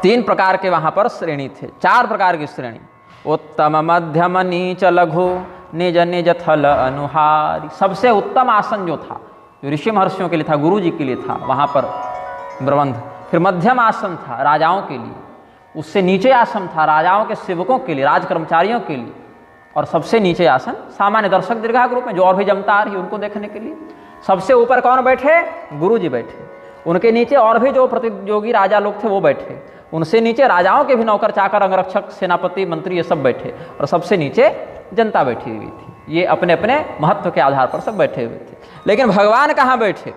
3 प्रकार के वहाँ पर श्रेणी थे, 4 प्रकार की श्रेणी। उत्तम मध्यम नीच लघु, निज निज थल अनुहारी। सबसे उत्तम आसन जो था, जो ऋषि महर्षियों के लिए था, गुरु जी के लिए था वहाँ पर प्रबंध। फिर मध्यम आसन था राजाओं के लिए, उससे नीचे आसन था राजाओं के सेवकों के लिए, राज कर्मचारियों के लिए, और सबसे नीचे आसन सामान्य दर्शक दीर्घा ग्रुप में जो और भी जमता आ रही उनको देखने के लिए। सबसे ऊपर कौन बैठे, गुरु जी बैठे। उनके नीचे और भी जो प्रतियोगी राजा लोग थे वो बैठे। उनसे नीचे राजाओं के भी नौकर चाकर अंगरक्षक सेनापति मंत्री ये सब बैठे, और सबसे नीचे जनता बैठी हुई थी। ये अपने अपने महत्व के आधार पर सब बैठे हुए थे। लेकिन भगवान कहाँ बैठे,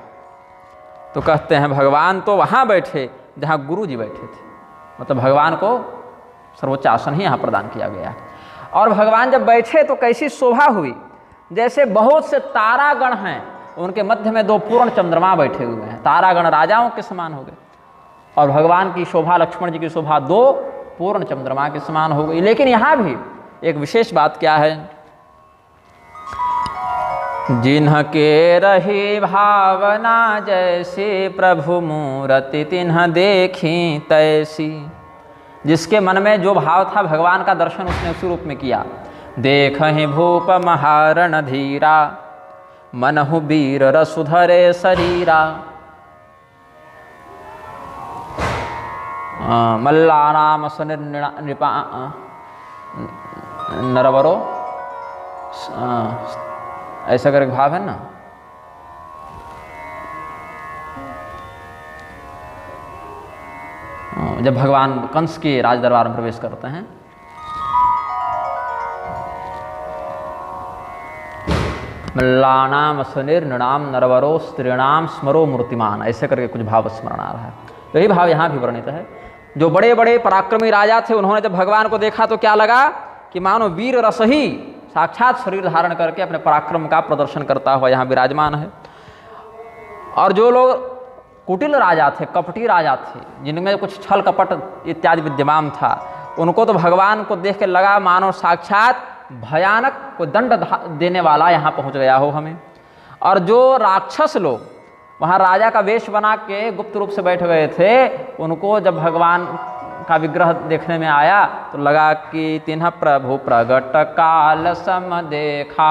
तो कहते हैं भगवान तो वहाँ बैठे जहाँ गुरु जी बैठे थे। मतलब भगवान को सर्वोच्च आसन ही यहाँ प्रदान किया गया। और भगवान जब बैठे तो कैसी शोभा हुई, जैसे बहुत से तारागण हैं, उनके मध्य में 2 पूर्ण चंद्रमा बैठे हुए हैं। तारागण राजाओं के समान हो गए, और भगवान की शोभा, लक्ष्मण जी की शोभा 2 पूर्ण चंद्रमा के समान हो गई। लेकिन यहाँ भी एक विशेष बात क्या है, जिन्ह के रही भावना जैसी, प्रभु मूर्ति तिन्ह देखी तैसी। जिसके मन में जो भाव था भगवान का दर्शन उसने उसी रूप में किया। देखहि भूप महारण धीरा, मनहु वीर रसुधरे शरीरा। मल्लानाम सनिर्नृपा नरवरो, ऐसा करके भाव है ना। जब भगवान कंस के राज दरबार में प्रवेश करते हैं, मल्लानाम सनिर्नृणाम नरवरो स्त्रीणाम स्मरो मूर्तिमान, ऐसे करके कुछ भाव स्मरण आ रहा है। यही भाव यहाँ भी वर्णित है। जो बड़े बड़े पराक्रमी राजा थे उन्होंने जब भगवान को देखा तो क्या लगा कि मानो वीर रस ही साक्षात शरीर धारण करके अपने पराक्रम का प्रदर्शन करता हुआ यहाँ विराजमान है। और जो लोग कुटिल राजा थे, कपटी राजा थे, जिनमें कुछ छल कपट इत्यादि विद्यमान था, उनको तो भगवान को देख के लगा मानो साक्षात भयानक को दंड देने वाला यहाँ पहुँच गया हो हमें। और जो राक्षस लोग वहाँ राजा का वेश बना के गुप्त रूप से बैठ गए थे, उनको जब भगवान का विग्रह देखने में आया तो लगा कि तिन्ह प्रभु प्रगट काल सम देखा।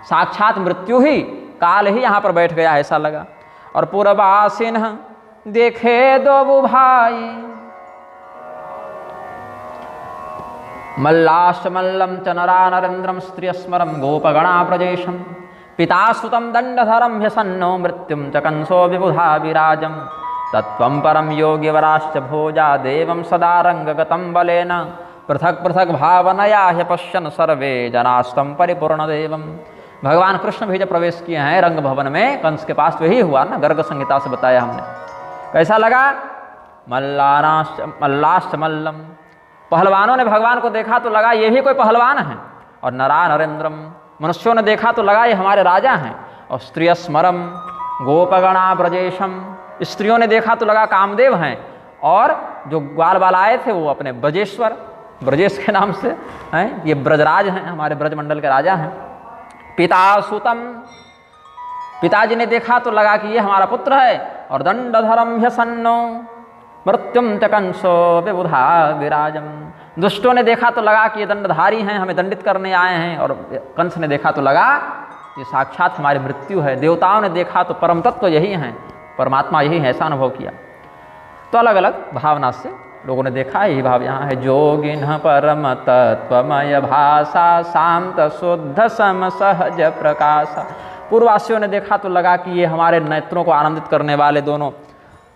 साक्षात मृत्यु ही, काल ही यहाँ पर बैठ गया ऐसा लगा। और पूर्वासिन देखे 2 भाई, मल्लाश्चमल्लं च नरा नरेन्द्रं स्त्रियस्मरं गोपगणा प्रजेशं, पिता सुतं दण्डधरं ह्यसन्नो मृत्युं च कंसो विबुधा विराजं, तत्त्वं परं योगिवराश्च भोजा देवं सदा रंगगतं बलेन, पृथक पृथक भावनया ह्यपश्यन् सर्वे जनास्तं परिपूर्णदेवं। भगवान कृष्ण भी जब प्रवेश किए हैं रंग भवन में कंस के पास, वही हुआ ना, गर्ग संहिता से बताया हमने। कैसा लगा, मल्लाश्च मल्लम, पहलवानों ने भगवान को देखा तो लगा ये भी कोई पहलवान है, और नरा नरेंद्रम, मनुष्यों ने देखा तो लगा ये हमारे राजा हैं। और स्त्रिय स्मरम गोपगणा ब्रजेशम, स्त्रियों ने देखा तो लगा कामदेव हैं। और जो ग्वाल बाल आए थे वो अपने ब्रजेश्वर, ब्रजेश के नाम से हैं, ये ब्रजराज हैं, हमारे ब्रजमंडल के राजा हैं। पिता सुतम, पिताजी ने देखा तो लगा कि ये हमारा पुत्र है। और दंडधरम ह्यसन्नो मृत्युम च कंसो विबुधा विराजम, दुष्टों ने देखा तो लगा कि ये दंडधारी हैं, हमें दंडित करने आए हैं। और कंस ने देखा तो लगा ये साक्षात हमारी मृत्यु है। देवताओं ने देखा तो परम तत्व तो यही हैं, परमात्मा यही है, ऐसा अनुभव किया। तो अलग अलग भावना से लोगों ने देखा, यही भाव यहाँ है। जोगिन परम तत्वमय भाषा शांत शुद्ध सम सहज प्रकाशा, पूर्ववासियों ने देखा तो लगा कि ये हमारे नेत्रों को आनंदित करने वाले दोनों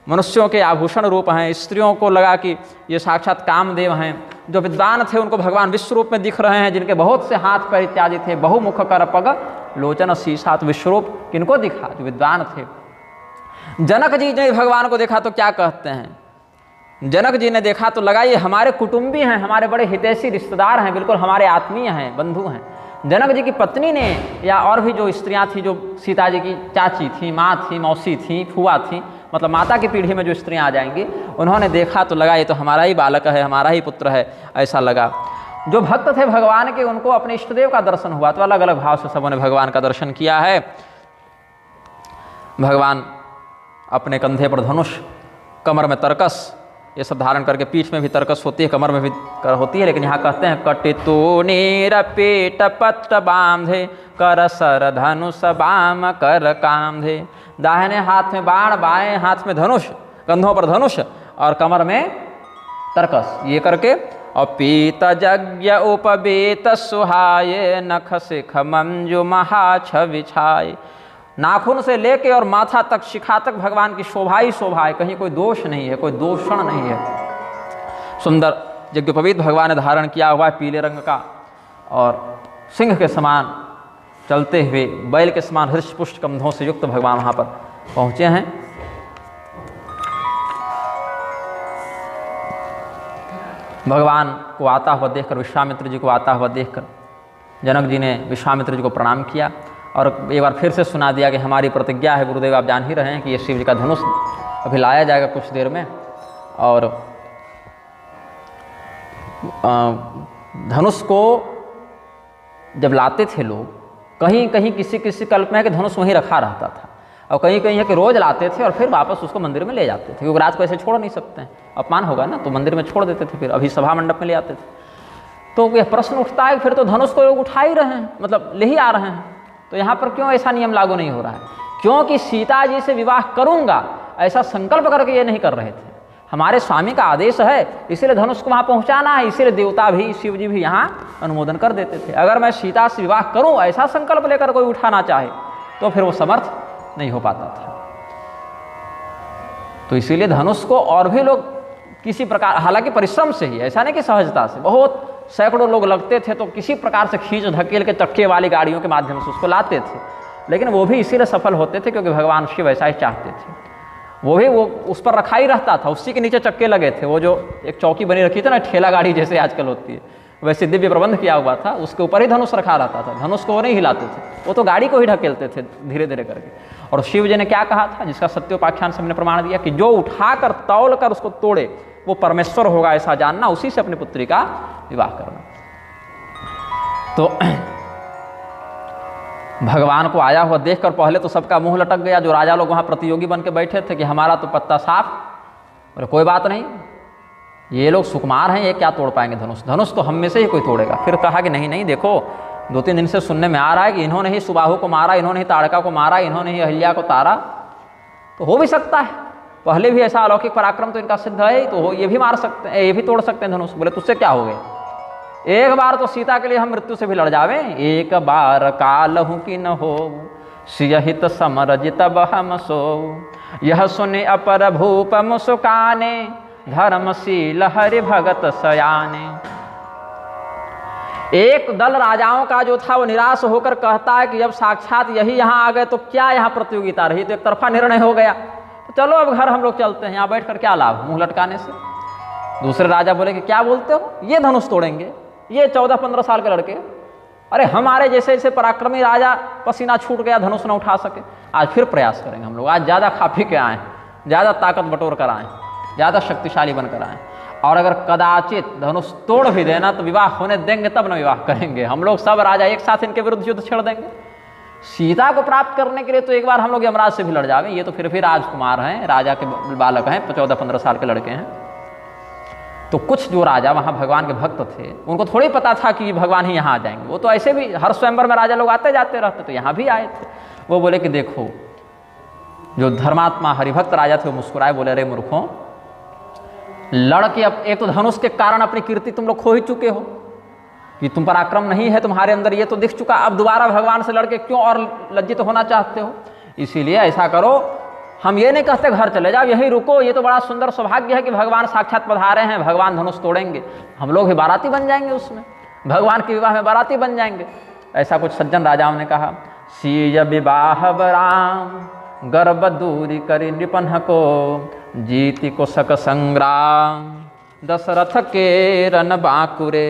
मनुष्यों के आभूषण रूप हैं। स्त्रियों को लगा कि ये साक्षात कामदेव हैं। जो विद्वान थे उनको भगवान विश्व रूप में दिख रहे हैं, जिनके बहुत से हाथ पैर इत्यादि थे। बहुमुख कर पग लोचन शीशा, तो विश्वरूप किनको दिखा? जो विद्वान थे। जनक जी ने भगवान को देखा तो क्या कहते हैं? जनक जी ने देखा तो लगा ये हमारे कुटुंबी हैं, हमारे बड़े हितैषी रिश्तेदार हैं, बिल्कुल हमारे आत्मीय हैं, बंधु हैं। जनक जी की पत्नी ने या और भी जो स्त्रियां थी, जो सीता जी की चाची थी, माँ थी, मौसी थी, फुआ थी, मतलब माता की पीढ़ी में जो स्त्रियां आ जाएंगी, उन्होंने देखा तो लगा ये तो हमारा ही बालक है, हमारा ही पुत्र है, ऐसा लगा। जो भक्त थे भगवान के, उनको अपने इष्टदेव का दर्शन हुआ, तो अलग अलग भाव से सबों ने भगवान का दर्शन किया है। भगवान अपने कंधे पर धनुष, कमर में तरकस, ये सब धारण करके, पीठ में भी तरकस होती है, कमर में भी होती है, लेकिन यहाँ कहते हैं कटितु नीर पेट पत्र बांधे कर सर धनुष बाम कर कांधे, दाहिने हाथ में बाण, बाएं हाथ में धनुष, कंधों पर धनुष और कमर में तरकस, ये करके। और पीत यज्ञ उपवेत सुहाये नख शिख मंजु महाछ विछाए, नाखून से लेके और माथा तक, शिखा तक भगवान की शोभा ही शोभा है, कहीं कोई दोष नहीं है, कोई दोषण नहीं है। सुंदर यज्ञोपवीत भगवान ने धारण किया हुआ है, पीले रंग का, और सिंह के समान चलते हुए, बैल के समान हृष्टपुष्ट कंधों से युक्त भगवान वहाँ पर पहुँचे हैं। भगवान को आता हुआ देखकर, विश्वामित्र जी को आता हुआ देखकर जनक जी ने विश्वामित्र जी को प्रणाम किया और एक बार फिर से सुना दिया कि हमारी प्रतिज्ञा है गुरुदेव, आप जान ही रहे हैं कि ये शिव जी का धनुष अभी लाया जाएगा कुछ देर में। और धनुष को जब लाते थे लोग, कहीं कहीं किसी किसी कल्प में है कि धनुष वहीं रखा रहता था, और कहीं कहीं है कि रोज लाते थे और फिर वापस उसको मंदिर में ले जाते थे, क्योंकि रात को ऐसे छोड़ नहीं सकते हैं, अपमान होगा ना, तो मंदिर में छोड़ देते थे, फिर अभी सभा मंडप में ले आते थे। तो यह प्रश्न उठता है फिर तो धनुष को लोग उठा ही रहे हैं, मतलब ले ही आ रहे हैं, तो यहाँ पर क्यों ऐसा नियम लागू नहीं हो रहा है? क्योंकि सीता जी से विवाह करूंगा ऐसा संकल्प करके ये नहीं कर रहे थे, हमारे स्वामी का आदेश है, इसीलिए धनुष को वहाँ पहुँचाना है, इसीलिए देवता भी, शिव जी भी यहाँ अनुमोदन कर देते थे। अगर मैं सीता से विवाह करूँ ऐसा संकल्प लेकर कोई उठाना चाहे तो फिर वो समर्थ नहीं हो पाता था। तो इसीलिए धनुष को और भी लोग किसी प्रकार, हालांकि परिश्रम से ही, ऐसा नहीं कि सहजता से, बहुत सैकड़ों लोग लगते थे तो किसी प्रकार से खींच धकेल के चक्के वाली गाड़ियों के माध्यम से उसको लाते थे, लेकिन वो भी इसीलिए सफल होते थे क्योंकि भगवान शिव ऐसा ही चाहते थे। वो उस पर रखा ही रहता था, उसी के नीचे चक्के लगे थे, वो जो एक चौकी बनी रखी थी ना, ठेला गाड़ी जैसे आजकल होती है, वैसे दिव्य प्रबंध किया हुआ था, उसके ऊपर ही धनुष रखा रहता था। धनुष को वो नहीं हिलाते थे, वो तो गाड़ी को ही ढकेलते थे धीरे धीरे करके। और शिव जी ने क्या कहा था, जिसका सत्योपाख्यान से हमने प्रमाण दिया कि जो उठाकर तौल कर उसको तोड़े वो परमेश्वर होगा, ऐसा जानना, उसी से अपनी पुत्री का विवाह करना। तो भगवान को आया हुआ देखकर पहले तो सबका मुंह लटक गया, जो राजा लोग वहाँ प्रतियोगी बन के बैठे थे कि हमारा तो पत्ता साफ, और कोई बात नहीं, ये लोग सुकुमार हैं, ये क्या तोड़ पाएंगे धनुष, धनुष तो हम में से ही कोई तोड़ेगा। फिर कहा कि नहीं नहीं, देखो 2-3 दिन से सुनने में आ रहा है कि इन्होंने ही सुबाहु को मारा, इन्होंने ही ताड़का को मारा, इन्होंने ही अहिल्या को तारा, तो हो भी सकता है, पहले भी ऐसा अलौकिक पराक्रम तो इनका सिद्ध है, तो ये भी मार सकते हैं, ये भी तोड़ सकते हैं धनुष। बोले तुझसे क्या हो गया, एक बार तो सीता के लिए हम मृत्यु से भी लड़ जावे, एक बार कालहु कि न हो सियहित समरजित बहम सो, यह सुने अपर भूप मुस्काने धर्मशील हरि भगत सयाने। एक दल राजाओं का जो था वो निराश होकर कहता है कि जब साक्षात यही यहाँ आ गए तो क्या यहाँ प्रतियोगिता रही, तो एक तरफा निर्णय हो गया, तो चलो अब घर हम लोग चलते हैं, यहाँ बैठकर क्या लाभ मुंह लटकाने से। दूसरे राजा बोले कि क्या बोलते हो, ये धनुष तोड़ेंगे, ये 14-15 साल के लड़के, अरे हमारे जैसे जैसे पराक्रमी राजा पसीना छूट गया धनुष न उठा सके, आज फिर प्रयास करेंगे हम लोग, आज ज़्यादा खा पी के आएँ, ज़्यादा ताकत बटोर कर आएँ, ज़्यादा शक्तिशाली बनकर आएँ। और अगर कदाचित धनुष तोड़ भी देना तो विवाह होने देंगे तब न विवाह करेंगे, हम लोग सब राजा एक साथ इनके विरुद्ध युद्ध छेड़ देंगे। सीता को प्राप्त करने के लिए तो एक बार हम लोग यमराज से भी लड़ जावे, ये तो फिर भी राजकुमार हैं, राजा के बालक हैं, 14-15 साल के लड़के हैं। तो कुछ जो राजा वहाँ भगवान के भक्त थे उनको थोड़ी पता था कि भगवान ही यहाँ आ जाएंगे, वो तो ऐसे भी हर स्वयंवर में राजा लोग आते जाते रहते, तो यहाँ भी आए थे। वो बोले कि देखो, जो धर्मात्मा हरिभक्त राजा थे वो मुस्कुराए, बोले अरे मूर्खों, लड़के अब एक तो धनुष के कारण अपनी कीर्ति तुम लोग खो ही चुके हो कि तुम पराक्रम नहीं है तुम्हारे अंदर, ये तो दिख चुका, अब दोबारा भगवान से लड़के क्यों और लज्जित होना चाहते हो। इसीलिए ऐसा करो, हम ये नहीं कहते घर चले जाओ, यहीं रुको, ये तो बड़ा सुंदर सौभाग्य है कि भगवान साक्षात पधारे हैं, भगवान धनुष तोड़ेंगे, हम लोग ही बाराती बन जाएंगे, उसमें भगवान के विवाह में बाराती बन जाएंगे। ऐसा कुछ सज्जन राजाओं ने कहा। सीय विवाह बराम गर्भ दूरी करी नृपन्ह को, जीति को सक संग्राम दशरथ के रन बांकुरे।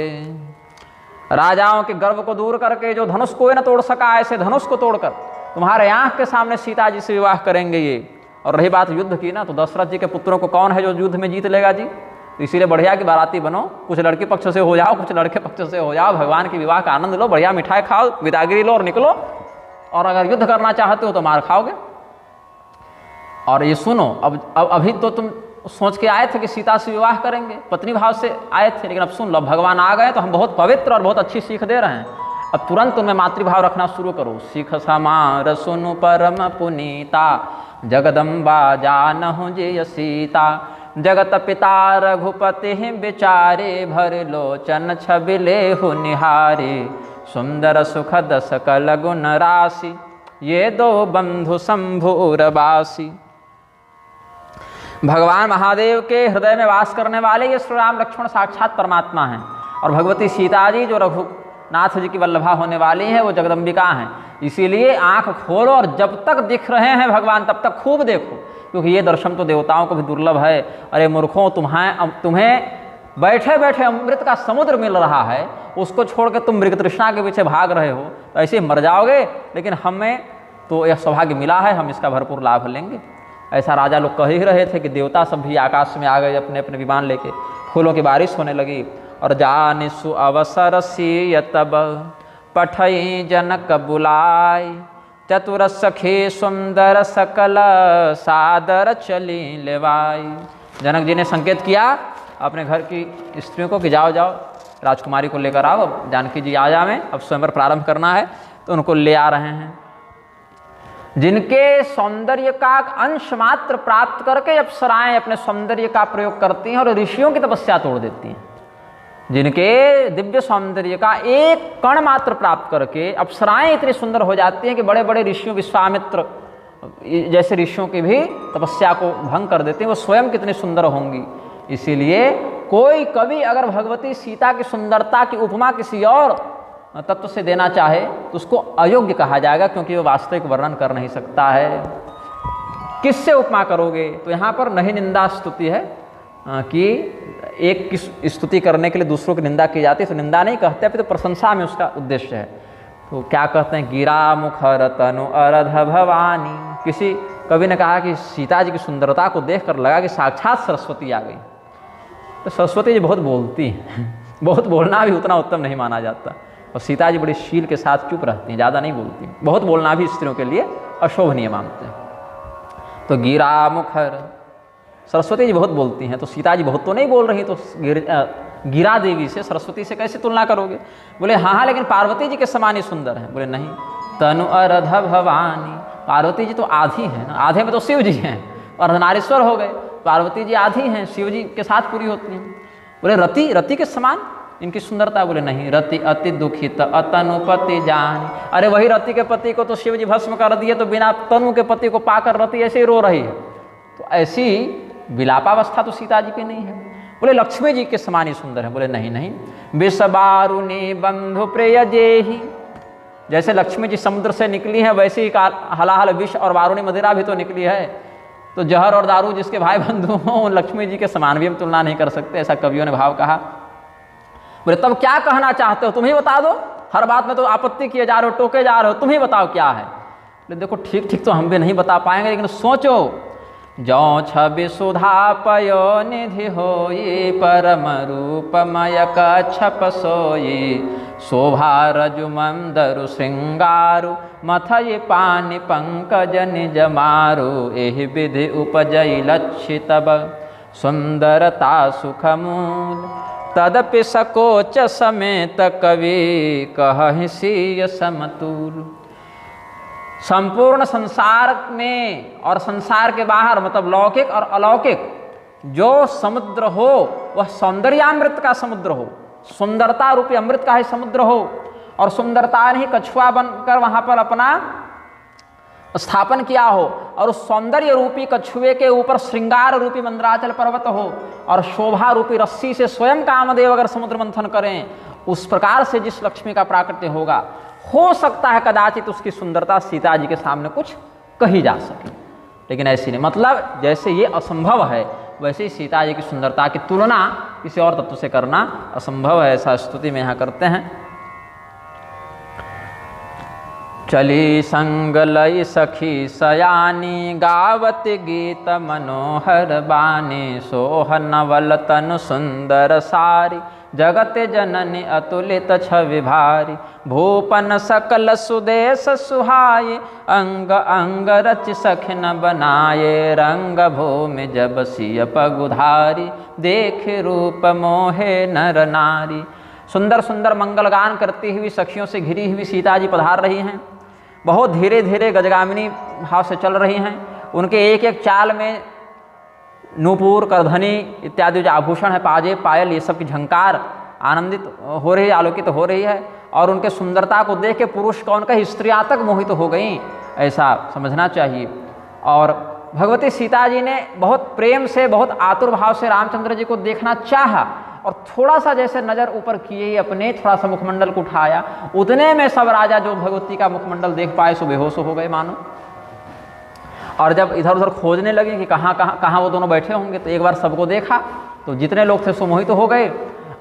राजाओं के गर्व को दूर करके जो धनुष कोई न तोड़ सका, ऐसे धनुष को तोड़कर तुम्हारे आंख के सामने सीता जी से विवाह करेंगे ये। और रही बात युद्ध की ना, तो दशरथ जी के पुत्रों को कौन है जो युद्ध में जीत लेगा जी, तो इसीलिए बढ़िया कि बाराती बनो, कुछ लड़के पक्ष से हो जाओ, कुछ लड़के पक्ष से हो जाओ, भगवान के विवाह का आनंद लो, बढ़िया मिठाई खाओ, विदागिरी लो और निकलो। और अगर युद्ध करना चाहते हो तो मार खाओगे। और ये सुनो, अब अभी तो तुम सोच के आए थे कि सीता से विवाह करेंगे, पत्नी भाव से आए थे, लेकिन अब सुन लो, भगवान आ गए तो हम बहुत पवित्र और बहुत अच्छी सीख दे रहे हैं। अब तुरंत उनमें मातृभाव रखना शुरू करो। सीख समार सुनु परम पुनीता, जगदम्बा जानहु जय सीता, जगत पिता रघुपति विचारे, भर लोचन छबिले हु निहारे, सुंदर सुखद सकल गुण राशि, ये दो बंधु शंभुर बासी। भगवान महादेव के हृदय में वास करने वाले ये श्री राम लक्ष्मण साक्षात परमात्मा हैं, और भगवती सीता जी जो रघुनाथ जी की वल्लभा होने वाली हैं वो जगदम्बिका हैं। इसीलिए आंख खोलो और जब तक दिख रहे हैं भगवान तब तक खूब देखो, क्योंकि ये दर्शन तो देवताओं को भी दुर्लभ है। अरे मूर्खों, तुम्हें बैठे बैठे अमृत का समुद्र मिल रहा है, उसको छोड़ के तुम मृग तृष्णा के पीछे भाग रहे हो, तो ऐसे ही मर जाओगे। लेकिन हमें तो यह सौभाग्य मिला है, हम इसका भरपूर लाभ लेंगे। ऐसा राजा लोग कह ही रहे थे कि देवता सब भी आकाश में आ गए अपने अपने विमान लेके, फूलों की बारिश होने लगी। और जानि सु अवसर सिय तब पठई जनक बुलाय, चतुर सखे सुंदर सकल सादर चली लेवाई। जनक जी ने संकेत किया अपने घर की स्त्रियों को कि जाओ जाओ राजकुमारी को लेकर आओ, अब जानकी जी आजा में अब स्वयंवर प्रारंभ करना है, तो उनको ले आ रहे हैं। जिनके सौंदर्य का अंश मात्र प्राप्त करके अप्सराएं अपने सौंदर्य का प्रयोग करती हैं और ऋषियों की तपस्या तोड़ देती हैं, जिनके दिव्य सौंदर्य का एक कण मात्र प्राप्त करके अप्सराएं इतनी सुंदर हो जाती हैं कि बड़े बड़े ऋषियों, विश्वामित्र जैसे ऋषियों की भी तपस्या को भंग कर देती हैं, वो स्वयं कितनी सुंदर होंगी। इसीलिए कोई कवि अगर भगवती सीता की सुंदरता की उपमा किसी और तत्व से देना चाहे तो उसको अयोग्य कहा जाएगा, क्योंकि वो वास्तविक वर्णन कर नहीं सकता है। किससे उपमा करोगे? तो यहाँ पर नहीं निंदा स्तुति है कि एक की स्तुति करने के लिए दूसरों की निंदा की जाती है, तो निंदा नहीं कहते, तो प्रशंसा में उसका उद्देश्य है। तो क्या कहते हैं, गिरा मुखर तनु अरध भवानी। किसी कवि ने कहा कि सीता जी की सुंदरता को देखकर लगा कि साक्षात सरस्वती आ गई। तो सरस्वती जी बहुत बोलती हैं, बहुत बोलना भी उतना उत्तम नहीं माना जाता, और सीता जी बड़ी शील के साथ चुप रहती हैं, ज़्यादा नहीं बोलती। बहुत बोलना भी स्त्रियों के लिए अशोभनीय मानते हैं। तो गिरा मुखर, सरस्वती जी बहुत बोलती हैं, तो सीता जी बहुत तो नहीं बोल रही, तो गिरा देवी से सरस्वती से कैसे तुलना करोगे? बोले हाँ, लेकिन पार्वती जी के समान ही सुंदर हैं। बोले नहीं, तनु अरध भवानी, पार्वती जी तो आधी हैं ना, आधे में तो शिव जी हैं, अर्धनारीश्वर हो गए, पार्वती जी आधी हैं, शिव जी के साथ पूरी होती हैं। बोले रति, रति के समान इनकी सुंदरता? बोले नहीं, रति अति दुखित अतनुपति जान। अरे वही रति के पति को तो शिव जी भस्म कर दिए, तो बिना तनु के पति को पाकर रति ऐसे ही रो रही है, तो ऐसी विलापावस्था तो सीता जी की नहीं है। बोले लक्ष्मी जी के समान ही सुंदर है। बोले नहीं नहीं, विषबारुणी बंधु प्रिय जेही, जैसे लक्ष्मी जी समुद्र से निकली है वैसे ही हलाहल विष और वारुणी मदिरा भी तो निकली है, तो जहर और दारू जिसके भाई बंधु हों लक्ष्मी जी के समान भी हम तुलना नहीं कर सकते, ऐसा कवियों ने भाव कहा। बोले तब क्या कहना चाहते हो, तुम ही बता दो। हर बात में तो आपत्ति किए जा रहे हो, टोके जा रहे हो, तुम ही बताओ क्या है। देखो ठीक ठीक तो हम भी नहीं बता पाएंगे, लेकिन सोचो। जौ छवि सुधा पयो निधि होई, परम रूपमय कच्छप सोई, शोभा रजु मंदरु श्रृंगारु, मथय पानि पंकज निज मारु, एहि विधि उपजई लक्षित सुंदरता सुख मूल, तदपि सकोच समेत कवि कहहि सिय समतुल। संपूर्ण संसार में और संसार के बाहर, मतलब लौकिक और अलौकिक जो समुद्र हो वह सौंदर्यामृत का समुद्र हो, सुंदरता रूपी अमृत का ही समुद्र हो, और सुंदरता ने ही कछुआ बनकर वहाँ पर अपना स्थापन किया हो, और उस सौंदर्य रूपी कछुए के ऊपर श्रृंगार रूपी मंदराचल पर्वत हो, और शोभा रूपी रस्सी से स्वयं कामदेव अगर समुद्र मंथन करें, उस प्रकार से जिस लक्ष्मी का प्राकट्य होगा, हो सकता है कदाचित उसकी सुंदरता सीता जी के सामने कुछ कही जा सके, लेकिन ऐसी नहीं। मतलब जैसे ये असंभव है, वैसे ही सीता जी की सुंदरता की तुलना किसी और तत्व से करना असंभव है, ऐसा स्तुति में यहाँ करते हैं। चली संग लई सखी सयानी, गावत गीत मनोहर बानी, सोह नवल तनु सुंदर सारी, जगत जननी अतुलित छवि भारी, भूपन सकल सुदेश सुहाये, अंग अंग रच सखन बनाये, रंग भूमि जब सिय पगुधारी, देख रूप मोहे नर नारी। सुंदर सुंदर मंगल गान करती हुई सखियों से घिरी हुई सीता जी पधार रही हैं, बहुत धीरे धीरे गजगामिनी भाव से चल रही हैं। उनके एक एक चाल में नूपुर, करधनी इत्यादि जो आभूषण है, पाजे पायल, ये सब की झंकार आनंदित हो रही है, आलोकित हो रही है, और उनके सुंदरता को देख के पुरुष कौन कहीं स्त्रियाँ तक मोहित हो गई, ऐसा समझना चाहिए। और भगवती सीता जी ने बहुत प्रेम से, बहुत आतुर भाव से रामचंद्र जी को देखना चाहा, और थोड़ा सा जैसे नज़र ऊपर किए अपने, थोड़ा सा मुखमंडल को उठाया, उतने में सब राजा जो भगवती का मुखमंडल देख पाए सो बेहोश हो गए मानो। और जब इधर उधर खोजने लगे कि कहाँ वो दोनों बैठे होंगे, तो एक बार सबको देखा तो जितने लोग थे सो मोहित हो गए,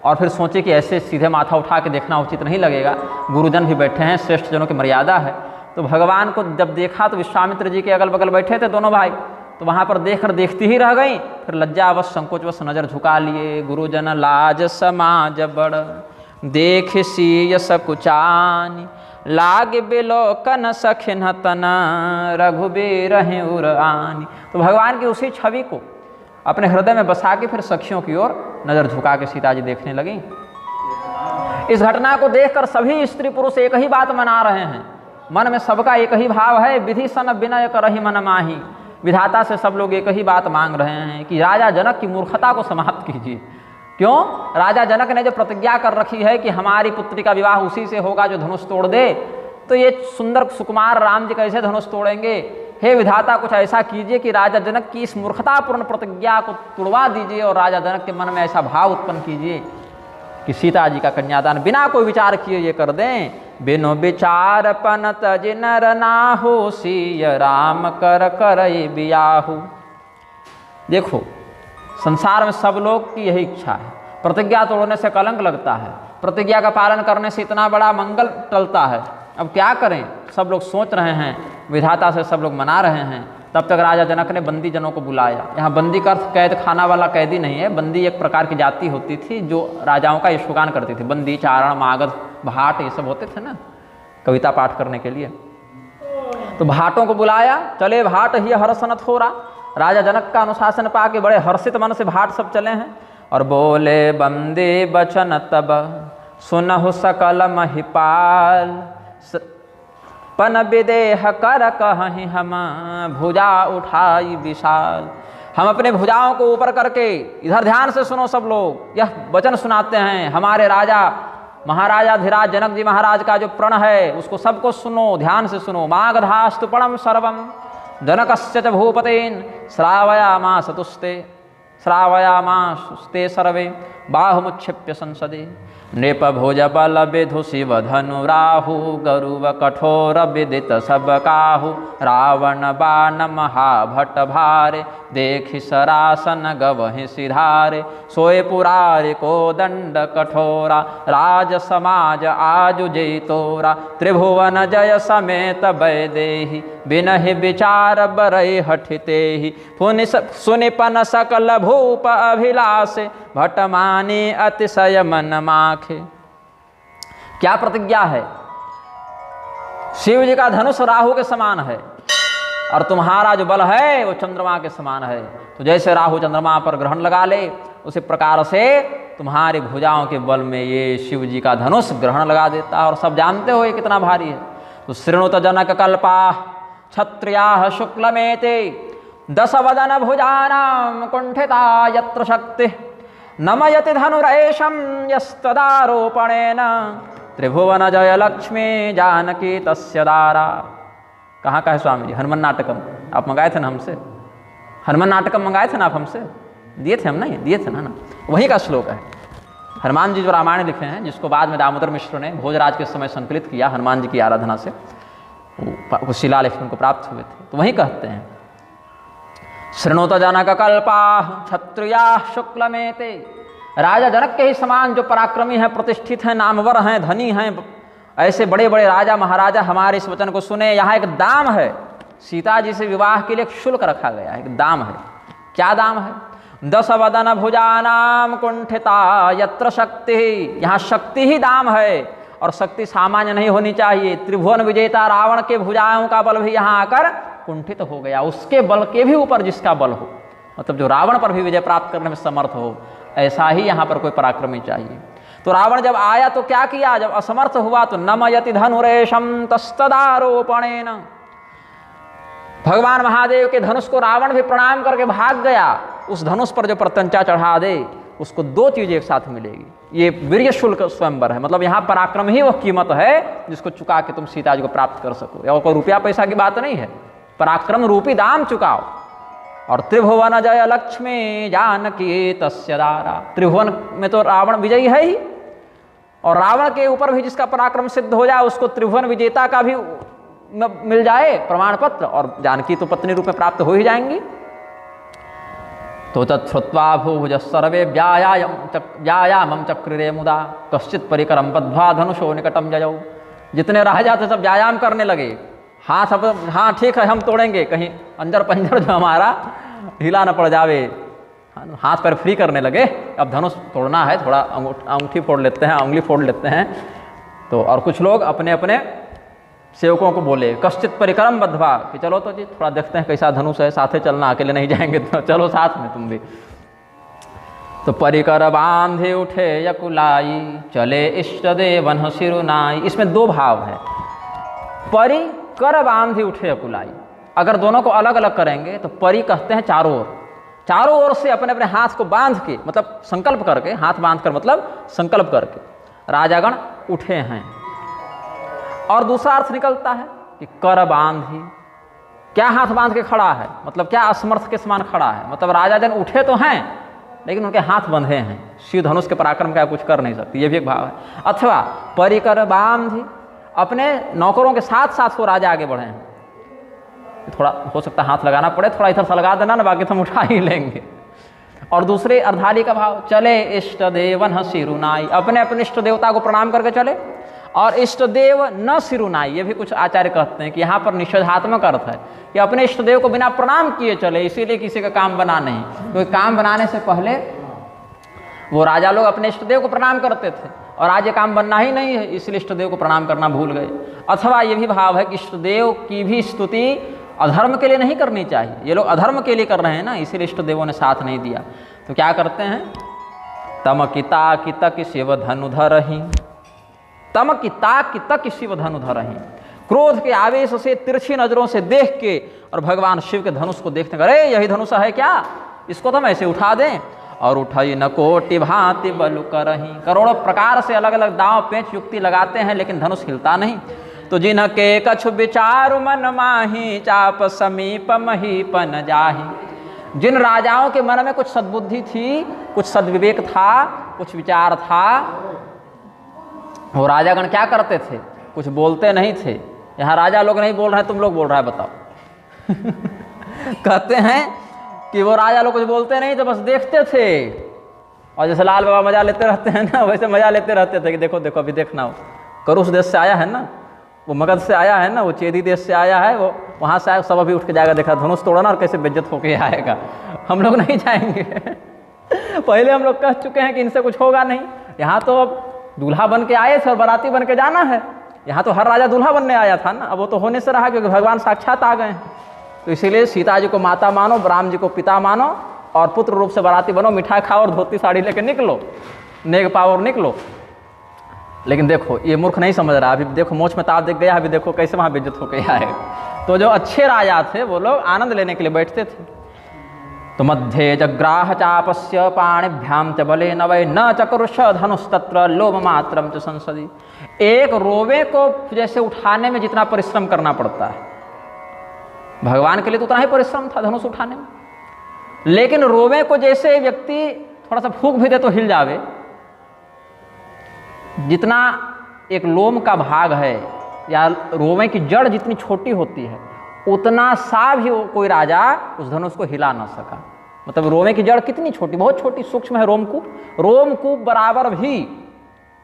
और फिर सोचे कि ऐसे सीधे माथा उठा के देखना उचित नहीं लगेगा, गुरुजन भी बैठे हैं, श्रेष्ठ जनों की मर्यादा है। तो भगवान को जब देखा तो विश्वामित्र जी के अगल बगल बैठे थे दोनों भाई, तो वहाँ पर देखकर देखती ही रह गई, फिर लज्जावश संकोचवश नजर झुका लिए। गुरुजन लाज समाज बड़, देख सीय सकुचानी, लाग बिलोकन सखिन तना, रघुबीर उर आनी। तो भगवान की उसी छवि को अपने हृदय में बसा के फिर सखियों की ओर नजर झुका के सीता जी देखने लगी। इस घटना को देखकर सभी स्त्री पुरुष एक ही बात मना रहे हैं, मन में सबका एक ही भाव है, विधि सन विनय करहि मन माही। विधाता से सब लोग एक ही बात मांग रहे हैं कि राजा जनक की मूर्खता को समाप्त कीजिए। क्यों? राजा जनक ने जो प्रतिज्ञा कर रखी है कि हमारी पुत्री का विवाह उसी से होगा जो धनुष तोड़ दे, तो ये सुंदर सुकुमार राम जी कैसे धनुष तोड़ेंगे? हे विधाता, कुछ ऐसा कीजिए कि राजा जनक की इस मूर्खतापूर्ण प्रतिज्ञा को तुड़वा दीजिए, और राजा जनक के मन में ऐसा भाव उत्पन्न कीजिए कि सीता जी का कन्यादान बिना कोई विचार किए ये कर दें। बिनु विचार पन तज नर नाहु, सिय राम कर करई बियाहु। देखो, संसार में सब लोग की यही इच्छा है, प्रतिज्ञा तोड़ने से कलंक लगता है, प्रतिज्ञा का पालन करने से इतना बड़ा मंगल टलता है। अब क्या करें? सब लोग सोच रहे हैं, विधाता से सब लोग मना रहे हैं। तब तक राजा जनक ने बंदी जनों को बुलाया। यहाँ बंदी का अर्थ कैद खाना वाला कैदी नहीं है, बंदी एक प्रकार की जाति होती थी जो राजाओं का यशोगान करती थी। बंदी, चारण, मागध, भाट, ये सब होते थे ना कविता पाठ करने के लिए। तो भाटों को बुलाया, चले भाट ही हर्षनत हो रहा। राजा जनक का अनुशासन पाके बड़े हर्षित मन से भाट सब चले हैं, और बोले बंदे बचन तब, सुनहु सकल महिपाल, पन विदेह कर कहीं हम, भुजा उठाई विशाल। हम अपने भुजाओं को ऊपर करके, इधर ध्यान से सुनो सब लोग, यह वचन सुनाते हैं हमारे राजा महाराजा धीराज जनक जी महाराज का जो प्रण है उसको सबको सुनो, ध्यान से सुनो। मागधास्तु पणम सर्वम जनकस्य च भूपतेन, श्रावयामास तुस्ते सर्वे। बाहुमुच्छिप्य संसदे। नृप भुज बल विधु शिव धनु राहु गरुव कठोर विदित सब काहू। रावण बाण महाभट भारे देखि सरासन गवहि सिधारे। सोए पुरारि को दंड कठोरा राज समाज आजु जय तोरा। त्रिभुवन जय समेत वैदेही बिनहि विचार बरई हठितेहि। सुनिपन सकल भूप अभिलाषे भटमानी अतिशय मन माखे। क्या प्रतिज्ञा है? शिव जी का धनुष राहु के समान है और तुम्हारा जो बल है वो चंद्रमा के समान है। तो जैसे राहु चंद्रमा पर ग्रहण लगा ले उसी प्रकार से तुम्हारी भुजाओं के बल में ये शिव जी का धनुष ग्रहण लगा देता है। और सब जानते हो ये कितना भारी है। तो शृणुत जनक कल्पा क्षत्रिया शुक्लमेते। दश वदन भुजानां कुंठिता यत्र शक्ति। नमयति धनुरेशं यस्तदारोपणेन। त्रिभुवन जय लक्ष्मी जानकी तस्य दारा। कहाँ का है स्वामी जी? हनुमान नाटकम आप मंगाए थे ना हमसे? हनुमान नाटकम मंगाए थे ना आप हमसे? दिए थे हम? नहीं दिए थे ना? वहीं का श्लोक है। हनुमान जी जो रामायण लिखे हैं जिसको बाद में दामोदर मिश्र ने भोजराज के समय संकलित किया हनुमान जी की आराधना से, वो शिलालेख उनको प्राप्त हुए थे। तो वहीं कहते हैं शृणुत जनक कल्पा क्षत्रिया शुक्लमेते। राजा जनक के ही समान जो पराक्रमी हैं, प्रतिष्ठित हैं, नामवर हैं, धनी हैं, ऐसे बड़े बड़े राजा महाराजा हमारे इस वचन को सुने। यहाँ एक दाम है, सीता जी से विवाह के लिए एक शुल्क रखा गया है, एक दाम है। क्या दाम है? दश वदन भुजानाम कुंठिता यत्र शक्ति। यहाँ शक्ति ही दाम है और शक्ति सामान्य नहीं होनी चाहिए। त्रिभुवन विजेता रावण के भुजाओं का बल भी यहाँ आकर कुंठित हो गया। उसके बल के भी ऊपर जिसका बल हो, मतलब जो रावण पर भी विजय प्राप्त करने में समर्थ हो, ऐसा ही यहाँ पर कोई पराक्रमी चाहिए। तो रावण जब आया तो क्या किया? जब असमर्थ हुआ तो नमयति धनुरेशम तस्तदारोपणेन। भगवान महादेव के धनुष को रावण भी प्रणाम करके भाग गया। उस धनुष पर जो प्रत्यंचा चढ़ा दे उसको दो चीजें एक साथ मिलेगी। ये वीर्य शुल्क स्वयंवर है, मतलब यहाँ पराक्रम ही वह कीमत है जिसको चुका के तुम सीता जी को प्राप्त कर सको। या कोई रुपया पैसा की बात नहीं है, पराक्रम रूपी दाम चुकाओ। और त्रिभुवन जय लक्ष्मी जानकी तस्य दारा। त्रिभुवन में तो रावण विजयी है ही, और रावण के ऊपर भी जिसका पराक्रम सिद्ध हो जाए उसको त्रिभुवन विजेता का भी मिल जाए प्रमाण पत्र, और जानकी तो पत्नी रूप में प्राप्त हो ही जाएंगी। तो तत्श्रुत्वा भूभुज सर्वे व्यायामं चक्रिरे मुदा। कश्चित परिकरम बद्ध्वा धनुषो निकटम जयौ। जितने राजा थे सब व्यायाम करने लगे। हाथ अब हाँ ठीक है हम तोड़ेंगे, कहीं अंजर पंजर जो हमारा ढीला न पड़ जावे। हाथ पैर फ्री करने लगे, अब धनुष तोड़ना है, थोड़ा अंगूठी फोड़ लेते हैं, उंगली फोड़ लेते हैं। तो और कुछ लोग अपने अपने सेवकों को बोले कश्चित परिक्रम बद्ध्वा, कि चलो तो जी थोड़ा देखते हैं कैसा धनुष है, साथे चलना, अकेले नहीं जाएंगे, तो चलो साथ में तुम भी। तो परिकर बांधे उठे यकुलाई, चले इष्ट देवन सिरुनाई। इसमें दो भाव है। परिकर बांधे उठे यकुलाई, अगर दोनों को अलग अलग करेंगे तो परि कहते हैं चारों ओर, चारों ओर से अपने अपने हाथ को बांध के, मतलब संकल्प करके, हाथ बांध कर मतलब संकल्प करके राजागण उठे हैं। और दूसरा अर्थ निकलता है कि कर बांधी, क्या हाथ बांध के खड़ा है, मतलब क्या असमर्थ के समान खड़ा है, मतलब राजाजन उठे तो हैं लेकिन उनके हाथ बंधे हैं, शिव धनुष के पराक्रम का कुछ कर नहीं सकते, ये भी एक भाव है। अथवा परिकर बांधी, अपने नौकरों के साथ साथ वो राजा आगे बढ़े हैं। थोड़ा हो सकता है हाथ लगाना पड़े, थोड़ा इधर से लगा देना ना, बाकी तो हम उठा ही लेंगे। और दूसरे अर्धाली का भाव, चले इष्ट देवन सिरुनाई, अपने अपने इष्ट देवता को प्रणाम करके चले। और इष्ट देव न सिरुनाई, ये भी कुछ आचार्य कहते हैं कि यहाँ पर निषेधात्मक अर्थ है कि अपने इष्ट देव को बिना प्रणाम किए चले, इसीलिए किसी का काम बना नहीं, क्योंकि काम बनाने से पहले वो राजा लोग अपने इष्ट देव को प्रणाम करते थे, और आज ये काम बनना ही नहीं है, इसलिए इष्ट देव को प्रणाम करना भूल गए। अथवा ये भी भाव है कि इष्ट देव की भी स्तुति अधर्म के लिए नहीं करनी चाहिए, ये लोग अधर्म के लिए कर रहे हैं ना, इसीलिए इष्ट देवों ने साथ नहीं दिया। तो क्या करते हैं, तम किता की तक शिव धनुधर ही, तम किता की तक शिव धनुधर ही, क्रोध के आवेश से तिरछी नजरों से देख के और भगवान शिव के धनुष को देखते, अरे यही धनुष है क्या, इसको तो हम ऐसे उठा दें। और उठाई न कोटि भांति बलु करही, करोड़ों प्रकार से अलग अलग दांव पेंच युक्ति लगाते हैं लेकिन धनुष हिलता नहीं। तो जिनके कछु विचारु मन माही, चाप समीप महीपन जाही, जिन राजाओं के मन में कुछ सद्बुद्धि थी, कुछ सद्विवेक था, कुछ विचार था, वो राजागण क्या करते थे? कुछ बोलते नहीं थे। यहाँ राजा लोग नहीं बोल रहे हैं, तुम लोग बोल रहे हैं, बताओ। कहते हैं कि वो राजा लोग कुछ बोलते नहीं थे, बस देखते थे। और जैसे लाल बाबा मजा लेते रहते हैं ना, वैसे मजा लेते रहते थे कि देखो देखो अभी देखना, हो करुष देश से आया है ना, वो मगध से आया है ना, वो चेदी देश से आया है, वो वहाँ से आया, सब अभी उठ के जाएगा, देखा धनुष तोड़ना और कैसे बेइज्जत होके आएगा। हम लोग नहीं जाएंगे। पहले हम लोग कह चुके हैं कि इनसे कुछ होगा नहीं। यहाँ तो अब दूल्हा बन के आए थे और बाराती बन के जाना है। यहाँ तो हर राजा दूल्हा बनने आया था ना, अब वो तो होने से रहा क्योंकि भगवान साक्षात आ गए हैं। तो इसीलिए सीता जी को माता मानो, राम जी को पिता मानो और पुत्र रूप से बाराती बनो, मिठाई खाओ और धोती साड़ी लेके निकलो, नेक पाओ और निकलो। लेकिन देखो ये मूर्ख नहीं समझ रहा। अभी देखो मोछ में ताव दिख गया, अभी देखो कैसे वहाँ बेइज्जत होके आए। तो जो अच्छे राजा थे वो लोग आनंद लेने के लिए बैठते थे। तो मध्य जग्राह चापस्य पाणिभ्याम च बले न वै न चक्रुष धनुस्तत्र लोभ मात्रम च संसदी। एक रोवे को जैसे उठाने में जितना परिश्रम करना पड़ता है, भगवान के लिए तो उतना ही परिश्रम था धनुष उठाने में। लेकिन रोवे को जैसे व्यक्ति थोड़ा सा फूंक भी दे तो हिल जावे, जितना एक लोम का भाग है या रोवे की जड़ जितनी छोटी होती है, उतना सा भी कोई राजा उस धनुष को हिला ना सका। मतलब रोमे की जड़ कितनी छोटी, बहुत छोटी सूक्ष्म है रोमकूप, रोमकूप बराबर भी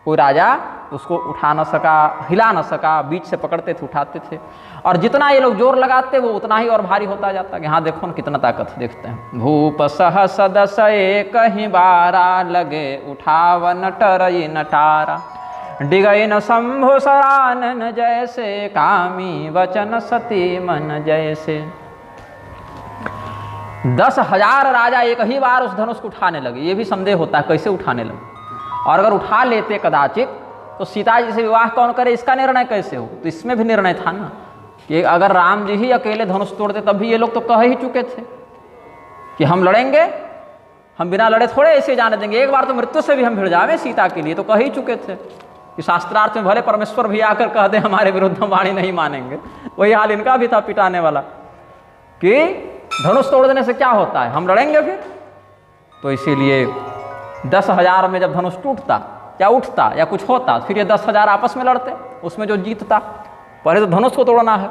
कोई राजा उसको उठा ना सका, हिला ना सका। बीच से पकड़ते थे, उठाते थे, और जितना ये लोग जोर लगाते वो उतना ही और भारी होता जाता। यहाँ देखो ना कितना ताकत, देखते हैं। भूप सहस दस एक ही बारा लगे उठावन टरई नटारा डिगई न शंभु सरानन जैसे कामी वचन सती मन जैसे। 10,000 राजा एक ही बार उस धनुष को उठाने लगे। ये भी संदेह होता है कैसे उठाने लगे, और अगर उठा लेते कदाचित तो सीता जी से विवाह कौन करे, इसका निर्णय कैसे हो। तो इसमें भी निर्णय था ना कि अगर राम जी ही अकेले धनुष तोड़ते, तब भी ये लोग तो कह ही चुके थे कि हम लड़ेंगे, हम बिना लड़े थोड़े ऐसे जाने देंगे, एक बार तो मृत्यु से भी हम भिड़ जावे सीता के लिए, तो कह ही चुके थे कि शास्त्रार्थ में भले परमेश्वर भी आकर कह दे हमारे विरुद्ध हम वाणी नहीं मानेंगे। वही हाल इनका भी था पिटाने वाला कि धनुष तोड़ देने से क्या होता है, हम लड़ेंगे फिर। तो इसीलिए 10,000 में जब धनुष टूटता या उठता या कुछ होता, फिर ये 10,000 आपस में लड़ते, उसमें जो जीतता। पहले तो धनुष को तोड़ना है।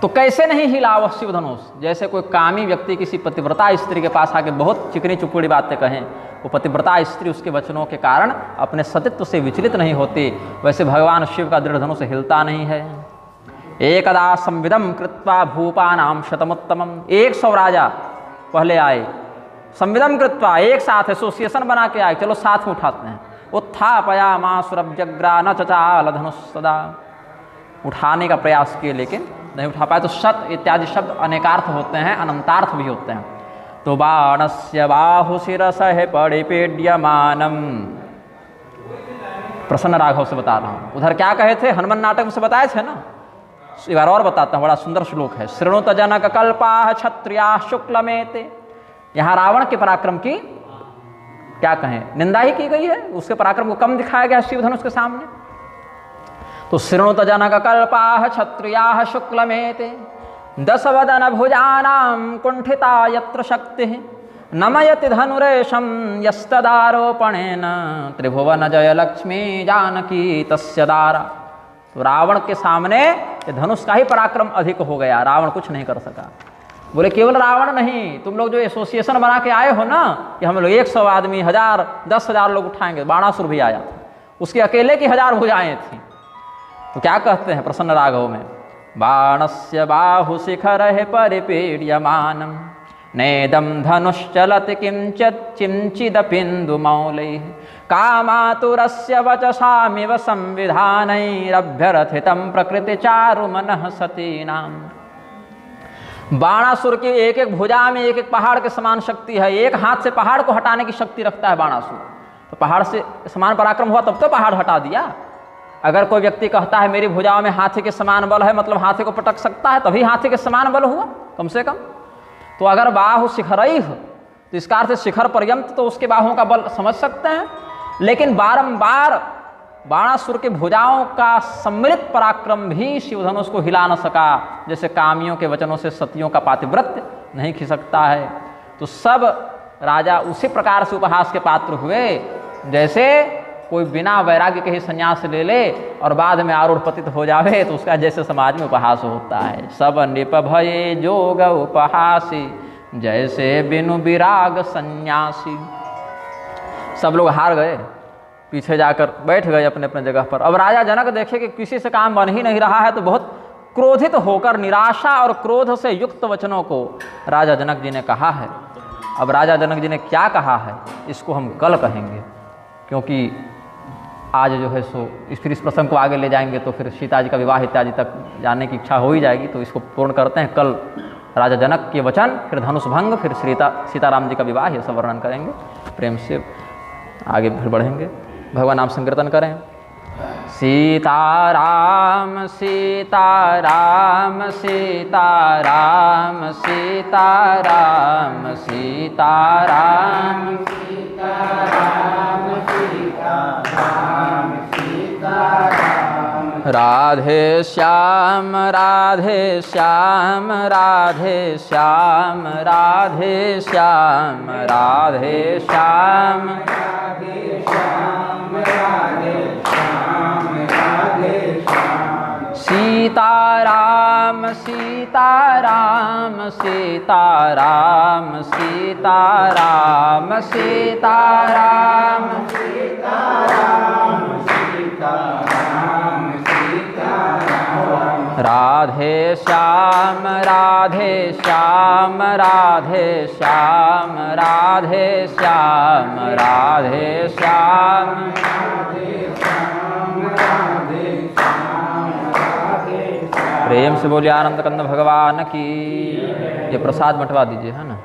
तो कैसे नहीं हिला वह शिव धनुष। जैसे कोई कामी व्यक्ति किसी पतिव्रता स्त्री के पास आके बहुत चिकनी चुपड़ी बातें कहें, वो पतिव्रता स्त्री उसके वचनों के कारण अपने सतित्व से विचलित नहीं होती, वैसे भगवान शिव का दृढ़ धनुष हिलता नहीं है। एकदा संविदम कृत्वा भूपानाम शतमुत्तमम। 100 राजा पहले आए, संविदम कृत्वा एक साथ एसोसिएशन बना के आए, चलो साथ में उठाते हैं। उत्थापयामा सुरभ्यग्रा न चचाल धनुष सदा। उठाने का प्रयास किए लेकिन नहीं उठा पाए। तो शत इत्यादि शब्द अनेकार्थ होते हैं, अनंतार्थ भी होते हैं। तो बाणस्य बाहु शिरसः परिपेड्यमानम। प्रसन्न राघव से बता रहा हूँ। उधर क्या कहे थे, हनुमान नाटक में से बताए थे ना, एक बार और बताता हूँ, बड़ा सुंदर श्लोक है। शृणुत जनक कल्पाः क्षत्रिया शुक्लमेते। यहाँ रावण के पराक्रम की क्या कहें, निंदा ही की गई है, उसके पराक्रम को कम दिखाया गया शिव धनुष के सामने। तो शृणुत जनक कल्पाः क्षत्रियाः शुक्लमेते 10 वदन भुजानां कुंठिता यत्र शक्तिः नमयति धनुरेशं यस्तदारोपणेन त्रिभुवन जय लक्ष्मी जानकी तस्य दारा। तो रावण के सामने धनुष का ही पराक्रम अधिक हो गया, रावण कुछ नहीं कर सका। बोले केवल रावण नहीं, तुम लोग जो एसोसिएशन बना के आए हो ना कि हम लोग 100 आदमी 1000 10,000 लोग उठाएंगे, बाणासुर भी आया था, उसके अकेले की 1000 भुजाएं थी। तो क्या कहते हैं प्रसन्न राघव में, बाणस्य बाहु शिखर परिपीड्यमानम नेदम धनुश्चलति किंचिदपिंदु मौलैः कामातुरस्य वचसामिव संविधानैरभ्यर्थितं प्रकृति चारु मनः सतीनाम। बाणासुर की एक एक भुजा में एक एक पहाड़ के समान शक्ति है। एक हाथ से पहाड़ को हटाने की शक्ति रखता है बाणासुर। तो पहाड़ से समान पराक्रम हुआ तब तो पहाड़ हटा दिया। अगर कोई व्यक्ति कहता है मेरी भुजाओं में हाथी के समान बल है, मतलब हाथी को पटक सकता है, तभी हाथी के समान बल हुआ कम से कम। तो अगर बाहु शिखरैः, तो इसका अर्थ शिखर पर्यंत तो उसके बाहुओं का बल समझ सकते हैं। लेकिन बारंबार बाणासुर के भुजाओं का सम्मिलित पराक्रम भी शिवधनुष को हिला न सका। जैसे कामियों के वचनों से सतियों का पातिव्रत्य नहीं खिसकता है। तो सब राजा उसी प्रकार से उपहास के पात्र हुए जैसे कोई बिना वैराग्य के ही संन्यास ले ले और बाद में आरूढ़ पतित हो जावे, तो उसका जैसे समाज में उपहास होता है। सब निप भये जोग उपहासी, जैसे बिनु विराग सन्यासी। सब लोग हार गए, पीछे जाकर बैठ गए अपने अपने जगह पर। अब राजा जनक देखे कि किसी से काम बन ही नहीं रहा है, तो बहुत क्रोधित होकर निराशा और क्रोध से युक्त वचनों को राजा जनक जी ने कहा है। अब राजा जनक जी ने क्या कहा है इसको हम कल कहेंगे, क्योंकि आज जो है सो फिर इस प्रसंग को आगे ले जाएंगे तो फिर सीता जी का विवाह इत्यादि तक जानने की इच्छा हो ही जाएगी। तो इसको पूर्ण करते हैं कल। राजा जनक के वचन, फिर धनुष भंग, फिर सीताराम जी का विवाह, ये सब वर्णन करेंगे। प्रेम से आगे फिर बढ़ेंगे। भगवान नाम संकीर्तन करें। सीताराम सीताराम सीताराम सीताराम सीताराम सीताराम सीताराम सीताराम। राधे श्याम राधे श्याम राधे श्याम राधे श्याम राधे श्याम राधे श्याम राधे श्याम राधे श्याम। सीताराम सीताराम सीताराम सीताराम सीताराम सीताराम सीताराम सीताराम। राधे श्याम राधे श्याम राधे श्याम राधे श्याम राधे श्याम राधे श्याम राधे श्याम राधे श्याम। प्रेम से बोलिए आनंद कंद भगवान की। ये प्रसाद बंटवा दीजिए, है ना।